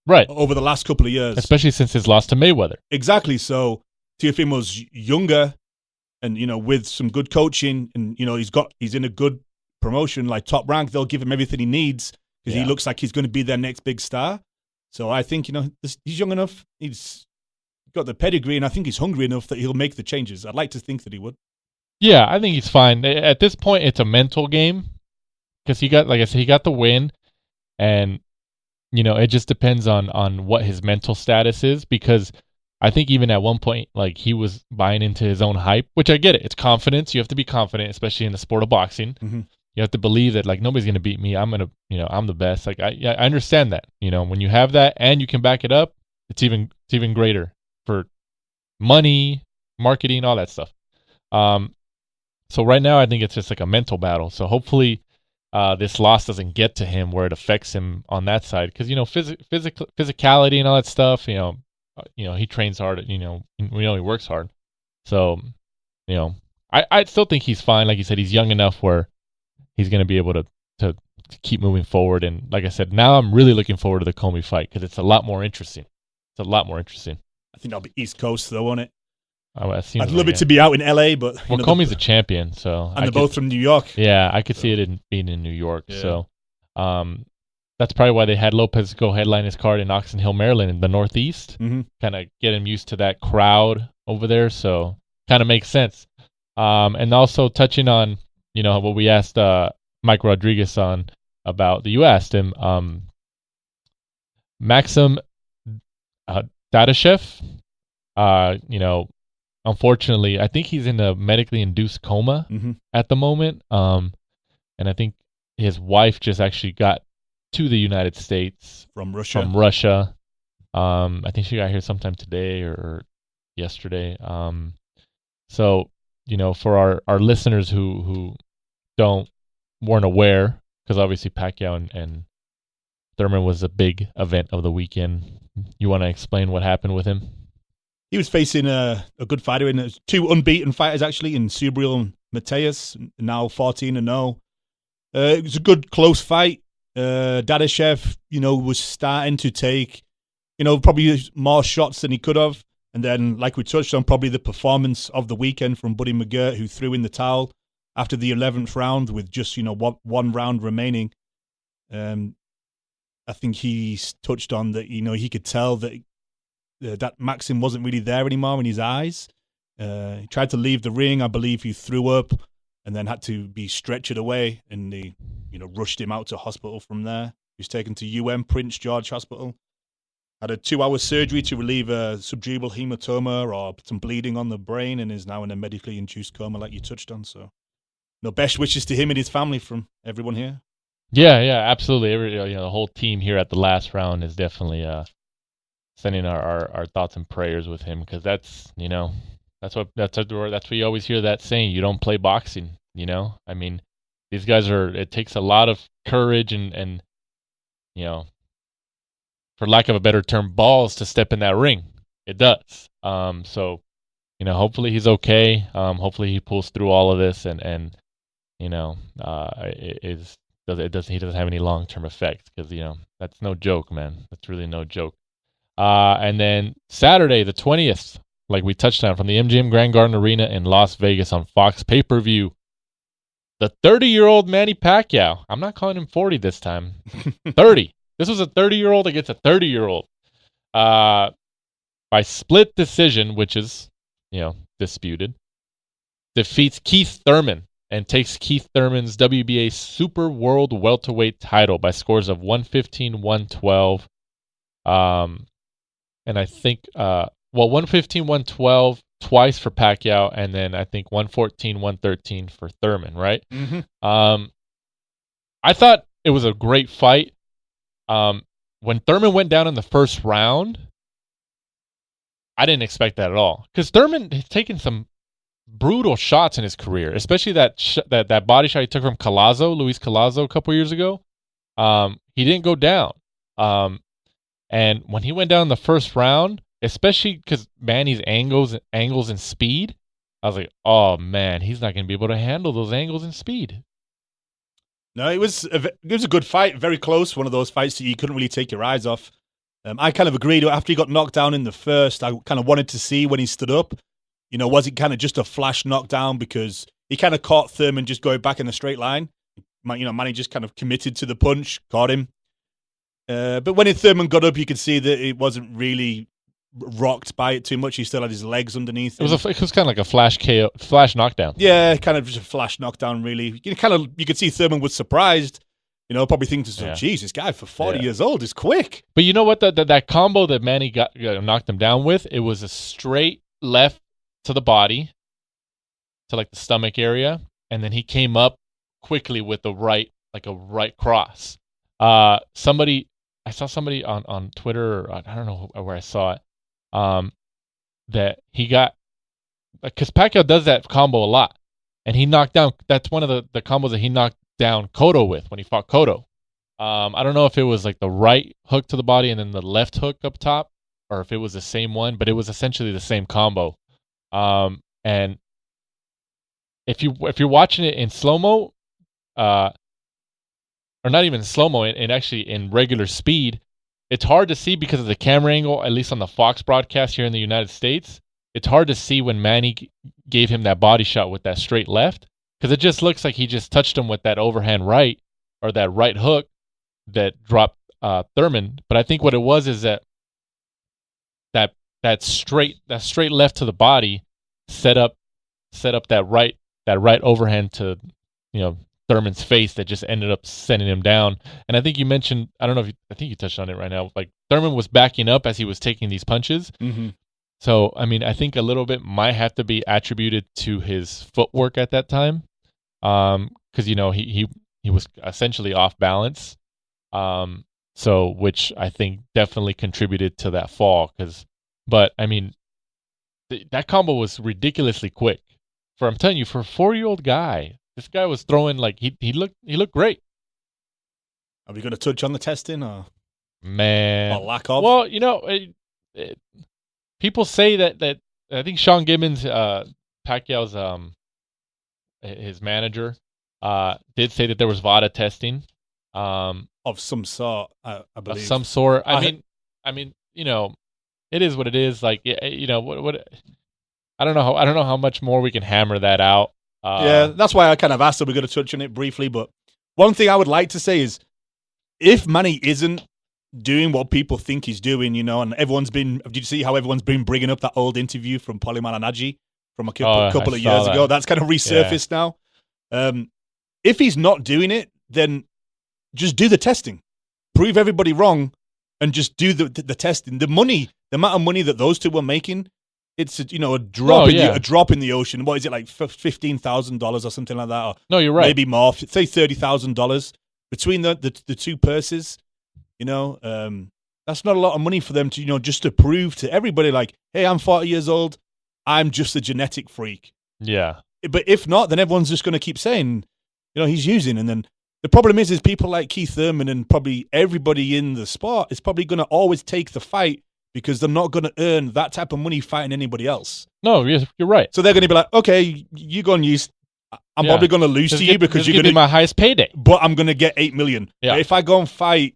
over the last couple of years. Especially since his loss to Mayweather. Exactly. So Teofimo's younger and, with some good coaching and, he's in a good promotion like Top Rank. They'll give him everything he needs because he looks like he's going to be their next big star. So I think, he's young enough. He's got the pedigree, and I think he's hungry enough that he'll make the changes. I'd like to think that he would. Yeah, I think he's fine. At this point, it's a mental game because he got the win, and it just depends on what his mental status is. Because I think even at one point, like he was buying into his own hype, which I get it. It's confidence. You have to be confident, especially in the sport of boxing. You have to believe that like nobody's gonna beat me. I'm the best. Like I understand that. When you have that and you can back it up, it's even greater for money, marketing, all that stuff. So right now I think it's just like a mental battle. So hopefully this loss doesn't get to him where it affects him on that side. Because physicality and all that stuff. He trains hard. We know he works hard. So I still think he's fine. Like you said, he's young enough where he's going to be able to keep moving forward. And like I said, now I'm really looking forward to the Commey fight because it's a lot more interesting. I think that'll be East Coast, though, won't it? I'd love it to be out in LA, but Commey's a champion, so and they're both from New York. Yeah, I could see it being in New York. Yeah. So that's probably why they had Lopez go headline his card in Oxon Hill, Maryland, in the Northeast. Kind of get him used to that crowd over there. So kind of makes sense. And also touching on what we asked Mike Rodriguez on about you asked him, Maxim Dadashev, unfortunately, I think he's in a medically induced coma at the moment. And I think his wife just actually got to the United States from Russia. I think she got here sometime today or yesterday. So, for our listeners who weren't aware, because obviously Pacquiao and Thurman was a big event of the weekend. You want to explain what happened with him? He was facing a good fighter in two unbeaten fighters actually in Subriel Matias, now 14-0. It was a good close fight. Dadashev, was starting to take, probably more shots than he could have. And then, like we touched on, probably the performance of the weekend from Buddy McGirt, who threw in the towel after the 11th round with just, one round remaining. I think he's touched on that, he could tell that that Maxim wasn't really there anymore in his eyes. He tried to leave the ring. I believe he threw up and then had to be stretchered away. And rushed him out to hospital from there. He was taken to Prince George Hospital. Had a 2-hour surgery to relieve a subdural hematoma or some bleeding on the brain, and is now in a medically induced coma, like you touched on. So, best wishes to him and his family from everyone here. Yeah, absolutely. The whole team here at the last round is definitely sending our thoughts and prayers with him, because that's what you always hear that saying. You don't play boxing. I mean, these guys it takes a lot of courage and for lack of a better term, balls to step in that ring. It does. So, hopefully he's okay. Hopefully he pulls through all of this and he doesn't have any long-term effects, because, that's no joke, man. That's really no joke. And then Saturday, the 20th, like we touched on, from the MGM Grand Garden Arena in Las Vegas on Fox pay-per-view, the 30-year-old Manny Pacquiao. I'm not calling him 40 this time. 30. This was a 30-year-old against a 30-year-old. By split decision, which is, disputed, defeats Keith Thurman and takes Keith Thurman's WBA Super World Welterweight title by scores of 115-112. And I think, 115-112 twice for Pacquiao, and then I think 114-113 for Thurman, right? Mm-hmm. I thought it was a great fight. When Thurman went down in the first round, I didn't expect that at all, because Thurman has taken some brutal shots in his career, especially that body shot he took from Luis Collazo a couple years ago. He didn't go down. And when he went down in the first round, especially because Manny's angles and speed, I was like, oh man, he's not going to be able to handle those angles and speed. No, it was a good fight, very close. One of those fights that you couldn't really take your eyes off. I kind of agreed. After he got knocked down in the first, I kind of wanted to see when he stood up. Was it kind of just a flash knockdown, because he kind of caught Thurman just going back in a straight line. Manny just kind of committed to the punch, caught him. But when Thurman got up, you could see that it wasn't really rocked by it too much. He still had his legs underneath him. It was kind of like a flash knockdown. Yeah, kind of just a flash knockdown, really. You could see Thurman was surprised. Probably thinking, geez, this guy for 40 years old is quick. But you know what? That combo that Manny knocked him down with, it was a straight left to the body, to like the stomach area, and then he came up quickly with a right cross. I saw somebody on Twitter, or I don't know where I saw it, that he got, because Pacquiao does that combo a lot, and he knocked down, that's one of the combos that he knocked down Cotto with when he fought Cotto. I don't know if it was like the right hook to the body and then the left hook up top, or if it was the same one, but it was essentially the same combo. And if you're watching it in slow-mo, or not even slow-mo, and actually in regular speed, it's hard to see because of the camera angle, at least on the Fox broadcast here in the United States. It's hard to see when Manny gave him that body shot with that straight left, because it just looks like he just touched him with that overhand right, or that right hook that dropped Thurman. But I think what it was is that straight left to the body set up that right overhand to Thurman's face that just ended up sending him down. And I think you mentioned, I don't know I think you touched on it right now, like Thurman was backing up as he was taking these punches. Mm-hmm. So, I mean, I think a little bit might have to be attributed to his footwork at that time. Because, he was essentially off balance. So, which I think definitely contributed to that fall. But, I mean, that combo was ridiculously quick. I'm telling you, for a 4-year-old guy, this guy was throwing like he looked great. Are we going to touch on the testing or man? Or lack of? Well, people say that I think Sean Gibbons, Pacquiao's his manager, did say that there was VADA testing of some sort. I believe of some sort. I mean, it is what it is. Like, what I don't know how much more we can hammer that out. Yeah, that's why I kind of asked if we're going to touch on it briefly. But one thing I would like to say is, if Manny isn't doing what people think he's doing, and did you see how everyone's been bringing up that old interview from Paulie Malignaggi from a couple of years ago? That's kind of resurfaced now. If he's not doing it, then just do the testing. Prove everybody wrong and just do the testing. The amount of money that those two were making, it's a drop a drop in the ocean. What is it, like $15,000 or something like that? Or no, you're right. Maybe more. Say $30,000 between the two purses. That's not a lot of money for them to just to prove to everybody, like, hey, I'm 40 years old. I'm just a genetic freak. Yeah. But if not, then everyone's just going to keep saying, he's using. And then the problem is people like Keith Thurman and probably everybody in the sport is probably going to always take the fight because they're not going to earn that type of money fighting anybody else. No, you're right. So they're going to be like, okay, you go and use. I'm probably going to lose to you because you're going to be my highest payday. But I'm going to get $8 million. Yeah. But if I go and fight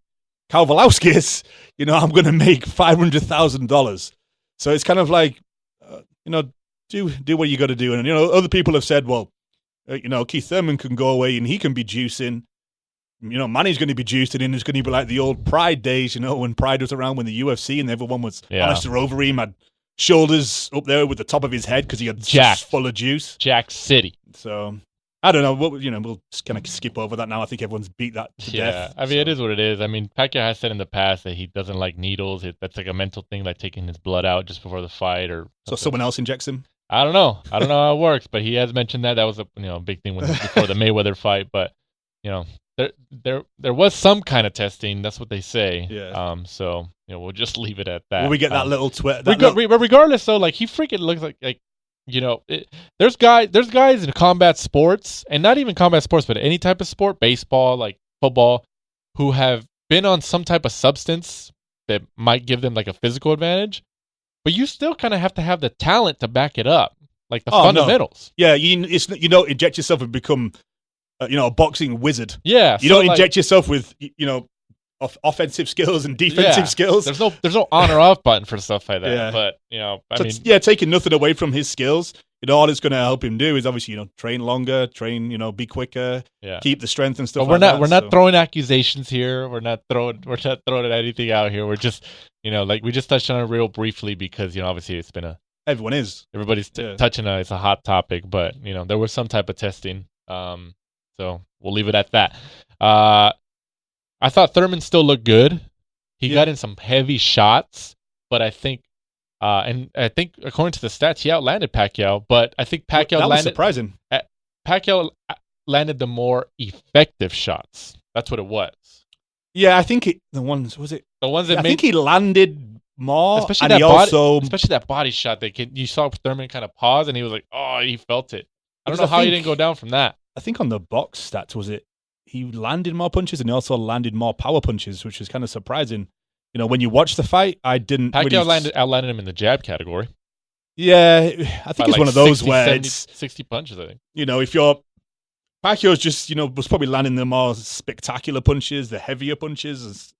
Kowalowskis, I'm going to make $500,000. So it's kind of like, do what you got to do. And, other people have said, well, Keith Thurman can go away and he can be juicing. Manny's going to be juicing and it's going to be like the old Pride days, when Pride was around when the UFC and everyone was Alistair Overeem had shoulders up there with the top of his head because he had jacked, full of juice. Jack City. So I don't know. We'll just kind of skip over that now. I think everyone's beat that to death. I mean, it is what it is. I mean, Pacquiao has said in the past that he doesn't like needles. That's like a mental thing, like taking his blood out just before the fight, or so someone else injects him. I don't know how it works, but he has mentioned that was a big thing before the Mayweather fight. But there was some kind of testing. That's what they say. Yeah. So we'll just leave it at that. Will we get that little twit? Regardless, though, like he freaking looks like. There's guys in combat sports, and not even combat sports, but any type of sport, baseball, like football, who have been on some type of substance that might give them like a physical advantage, but you still kind of have to have the talent to back it up, like the fundamentals. No. Yeah, you don't inject yourself and become, a boxing wizard. Yeah, you don't inject yourself with, offensive skills and defensive skills. There's no on or off button for stuff like that. Yeah. But taking nothing away from his skills, all it's going to help him do is obviously train longer, be quicker, keep the strength and stuff. But we're not throwing accusations here. We're not throwing anything out here. We're just like we just touched on it real briefly because obviously it's been everybody's touching on it. It's a hot topic, but there was some type of testing. So we'll leave it at that. I thought Thurman still looked good. He got in some heavy shots, but I think, according to the stats, he outlanded Pacquiao. But I think Pacquiao was surprising. Pacquiao landed the more effective shots. That's what it was. Yeah, I think the ones that I think he landed more, especially that body shot. You saw Thurman kind of pause, and he was like, "Oh, he felt it." I don't know how he didn't go down from that. I think on the box stats he landed more punches and he also landed more power punches, which is kind of surprising. When you watch the fight, I didn't. Pacquiao outlanded him in the jab category. Yeah, I think it's one of those 60, where 70, it's 60 punches. I think. If you're Pacquiao's just was probably landing the more spectacular punches, the heavier punches.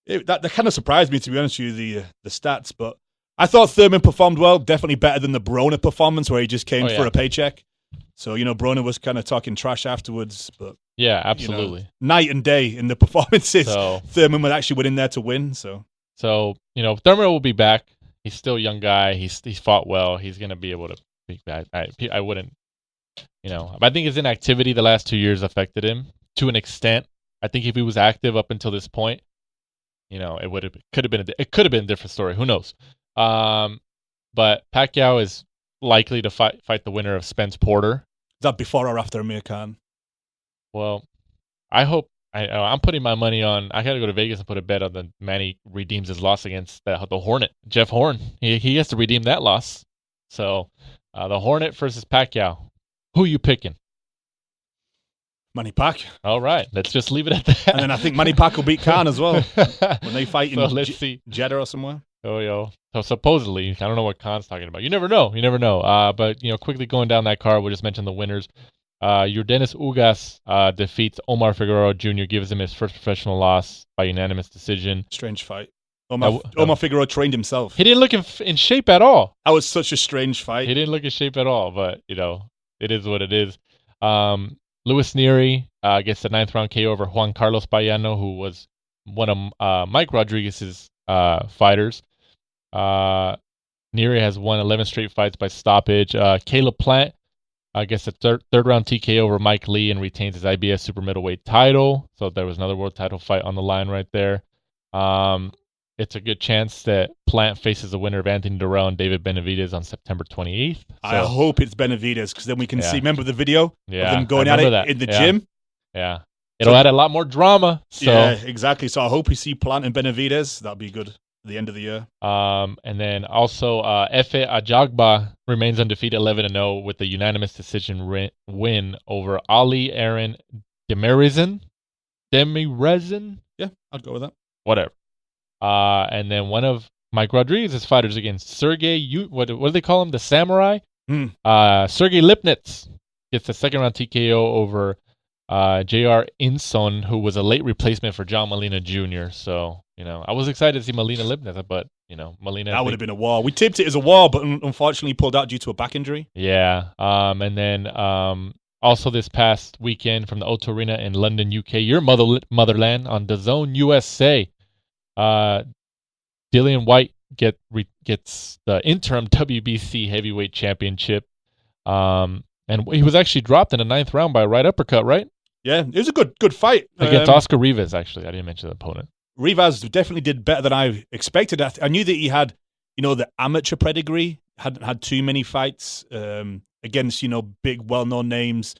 That kind of surprised me, to be honest with you, the stats. But I thought Thurman performed well, definitely better than the Broner performance where he just came for a paycheck. So, Broner was kind of talking trash afterwards, but yeah, absolutely. Night and day in the performances. So, Thurman actually went in there to win. So Thurman will be back. He's still a young guy. He's fought well. He's going to be able to be back. I wouldn't, I think his inactivity the last 2 years affected him to an extent. I think if he was active up until this point, it could have been a different story. Who knows? But Pacquiao is likely to fight the winner of Spence Porter. Is that before or after Amir Khan? Well, I hope. I'm putting my money on. I got to go to Vegas and put a bet on the Manny redeems his loss against the Hornet, Jeff Horn. He has to redeem that loss. So, the Hornet versus Pacquiao. Who you picking? Manny Pac. All right, let's just leave it at that. And then I think Manny Pac will beat Khan as well when they fight in let's see. Jeddah or somewhere. So supposedly, I don't know what Khan's talking about. You never know. But quickly going down that card, we'll just mention the winners. Yordenis Ugas defeats Omar Figueroa Jr., gives him his first professional loss by unanimous decision. Strange fight. Omar Figueroa trained himself. He didn't look in shape at all. That was such a strange fight. He didn't look in shape at all, but, it is what it is. Luis Nery gets the 9th round KO over Juan Carlos Payano, who was one of Mike Rodriguez's fighters. Nery has won 11 straight fights by stoppage. Caleb Plant gets a third round TKO over Mike Lee and retains his IBF super middleweight title. So there was another world title fight on the line right there. It's a good chance that Plant faces the winner of Anthony Durrell and David Benavidez on September 28th. So, I hope it's Benavidez, because then we can see. Remember the video of them going at it in the gym? Yeah. It'll add a lot more drama. So. Yeah, exactly. So I hope we see Plant and Benavidez. That'll be good at the end of the year. And then also Efe Ajagba remains undefeated 11-0 with a unanimous decision win over Ali Aaron Demirezin. Yeah, I'd go with that. Whatever. And then one of Mike Rodriguez's fighters against Sergey, what do they call him? The Samurai? Sergey Lipnitz gets a second round TKO over J.R. Inson, who was a late replacement for John Molina Jr. So, I was excited to see Molina Lipnitz, but, Molina... That would have been a war. We tipped it as a war, but unfortunately pulled out due to a back injury. Yeah. And then also this past weekend from the O2 Arena in London, UK, your motherland, on DAZN USA, Dillian White gets the interim WBC heavyweight championship. And he was actually dropped in the 9th round by a right uppercut, right? Yeah, it was a good fight. Against Oscar Rivas, actually. I didn't mention the opponent. Rivas definitely did better than I expected. I knew that he had, the amateur pedigree, hadn't had too many fights against, big, well-known names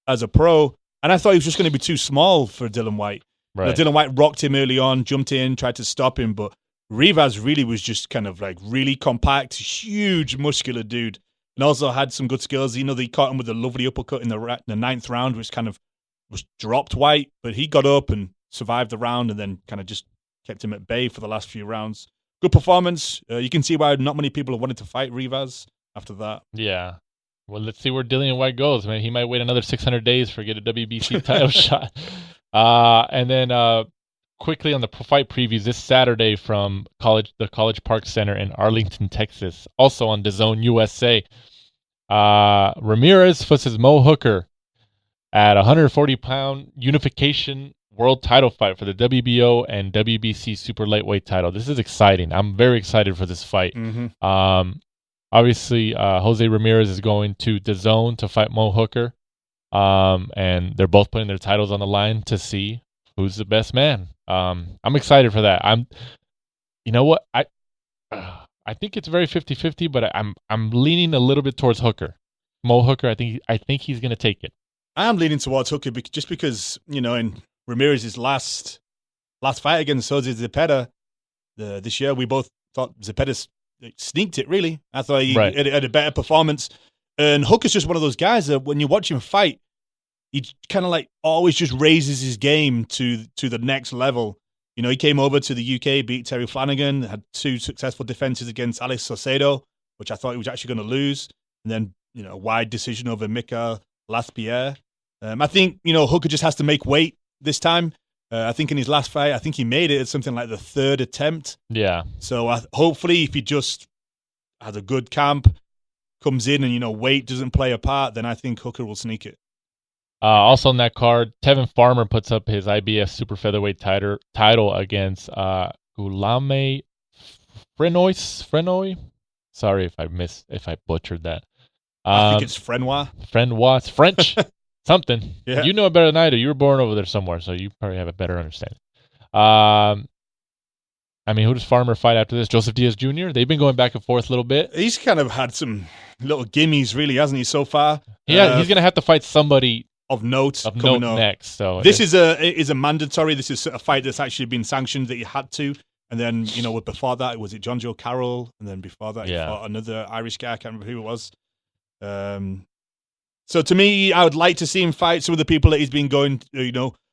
as a pro. And I thought he was just going to be too small for Dillian White. Right. Dillian White rocked him early on, jumped in, tried to stop him, but Rivas really was just kind of like really compact, huge, muscular dude. And also had some good skills. They caught him with a lovely uppercut in the 9th round, which kind of was dropped White, but he got up and survived the round and then kind of just kept him at bay for the last few rounds. Good performance. You can see why not many people have wanted to fight Rivas after that. Yeah. Well, let's see where Dillian White goes. Man, he might wait another 600 days for get a WBC title shot. And then quickly on the fight previews this Saturday from the College Park Center in Arlington, Texas, also on DAZN USA. Ramirez versus Mo Hooker at 140-pound unification world title fight for the WBO and WBC super lightweight title. This is exciting. I'm very excited for this fight. Mm-hmm. Obviously, Jose Ramirez is going to DAZN to fight Mo Hooker, and they're both putting their titles on the line to see who's the best man. I'm excited for that. You know what? I think it's very 50-50, but I'm leaning a little bit towards Hooker. Mo Hooker, I think he's going to take it. I am leaning towards Hooker just because, in Ramirez's last fight against Jose Zepeda this year, we both thought Zepeda sneaked it, really. I thought he had a better performance. And Hooker's just one of those guys that when you watch him fight, he kind of like always just raises his game to the next level. He came over to the UK, beat Terry Flanagan, had 2 successful defenses against Alex Saucedo, which I thought he was actually going to lose. And then, a wide decision over Mika Laspierre. I think, Hooker just has to make weight this time. I think in his last fight, I think he made it at something like the 3rd attempt. Yeah. So hopefully if he just has a good camp, comes in and, weight doesn't play a part, then I think Hooker will sneak it. Also on that card, Tevin Farmer puts up his IBF super featherweight title against Guillaume Frenoy. Sorry if I butchered that. I think it's Frenois. It's French. Something. Yeah. You know it better than I do. You were born over there somewhere, so you probably have a better understanding. Who does Farmer fight after this? Joseph Diaz Jr.? They've been going back and forth a little bit. He's kind of had some little gimmies, really, hasn't he, so far? Yeah, he's going to have to fight somebody of note next. So this is a mandatory. This is a fight that's actually been sanctioned that he had to. And then, before that, was it John Joe Carroll? And then before that, he fought another Irish guy. I can't remember who it was. So to me, I would like to see him fight some of the people that he's been going,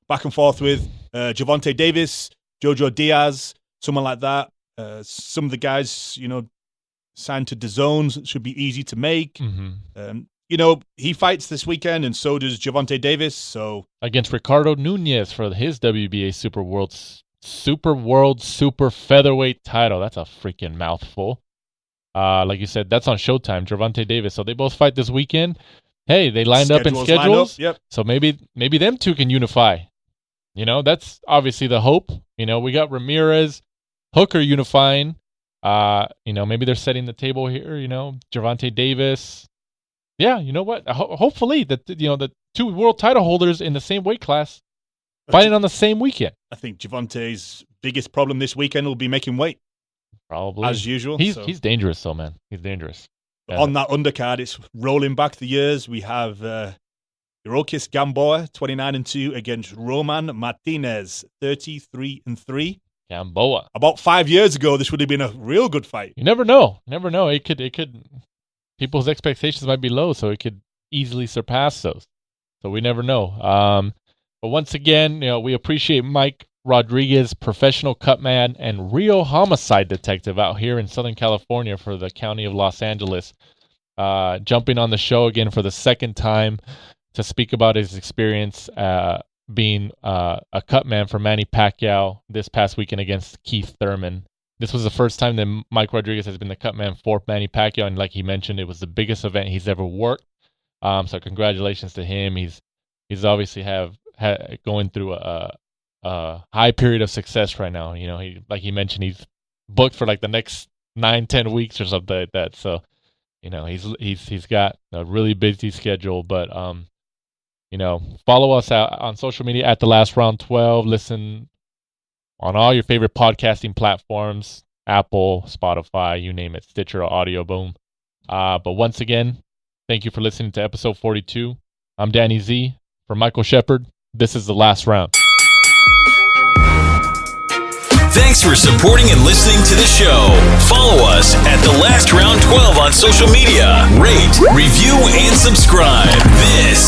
back and forth with. Javonte Davis, Jojo Diaz, someone like that. Some of the guys, signed to DAZN should be easy to make. Mm-hmm. He fights this weekend, and so does Javonte Davis. So against Ricardo Nunez for his WBA Super Featherweight title. That's a freaking mouthful. Like you said, that's on Showtime. Javonte Davis. So they both fight this weekend. Hey, they lined up in schedules. Yep. So maybe them two can unify. That's obviously the hope. We got Ramirez, Hooker unifying. Maybe they're setting the table here. Javonte Davis. Yeah, you know what? Hopefully the two world title holders in the same weight class fighting on the same weekend. I think Gervonta's biggest problem this weekend will be making weight. Probably. As usual. He's dangerous though, man. He's dangerous. Yeah. On that undercard, it's rolling back the years. We have Irokis Gamboa, 29-2 against Roman Martinez, 33-3. Gamboa. About 5 years ago, this would have been a real good fight. You never know. It could. People's expectations might be low, so it could easily surpass those. So we never know. But once again, we appreciate Mike Rodriguez, professional cutman and Rio homicide detective out here in Southern California for the county of Los Angeles, jumping on the show again for the second time to speak about his experience being a cutman for Manny Pacquiao this past weekend against Keith Thurman. This was the first time that Mike Rodriguez has been the cutman for Manny Pacquiao, and like he mentioned, it was the biggest event he's ever worked. So congratulations to him. He's obviously going through a high period of success right now. Like he mentioned, he's booked for like the next 9-10 weeks or something like that. So, he's got a really busy schedule. But follow us out on social media at The Last Round 12. Listen on all your favorite podcasting platforms, Apple, Spotify, you name it, Stitcher, or Audio Boom. But once again, thank you for listening to episode 42. I'm Danny Z. For Michael Shepard, this is The Last Round. Thanks for supporting and listening to the show. Follow us at The Last Round 12 on social media. Rate, review, and subscribe. This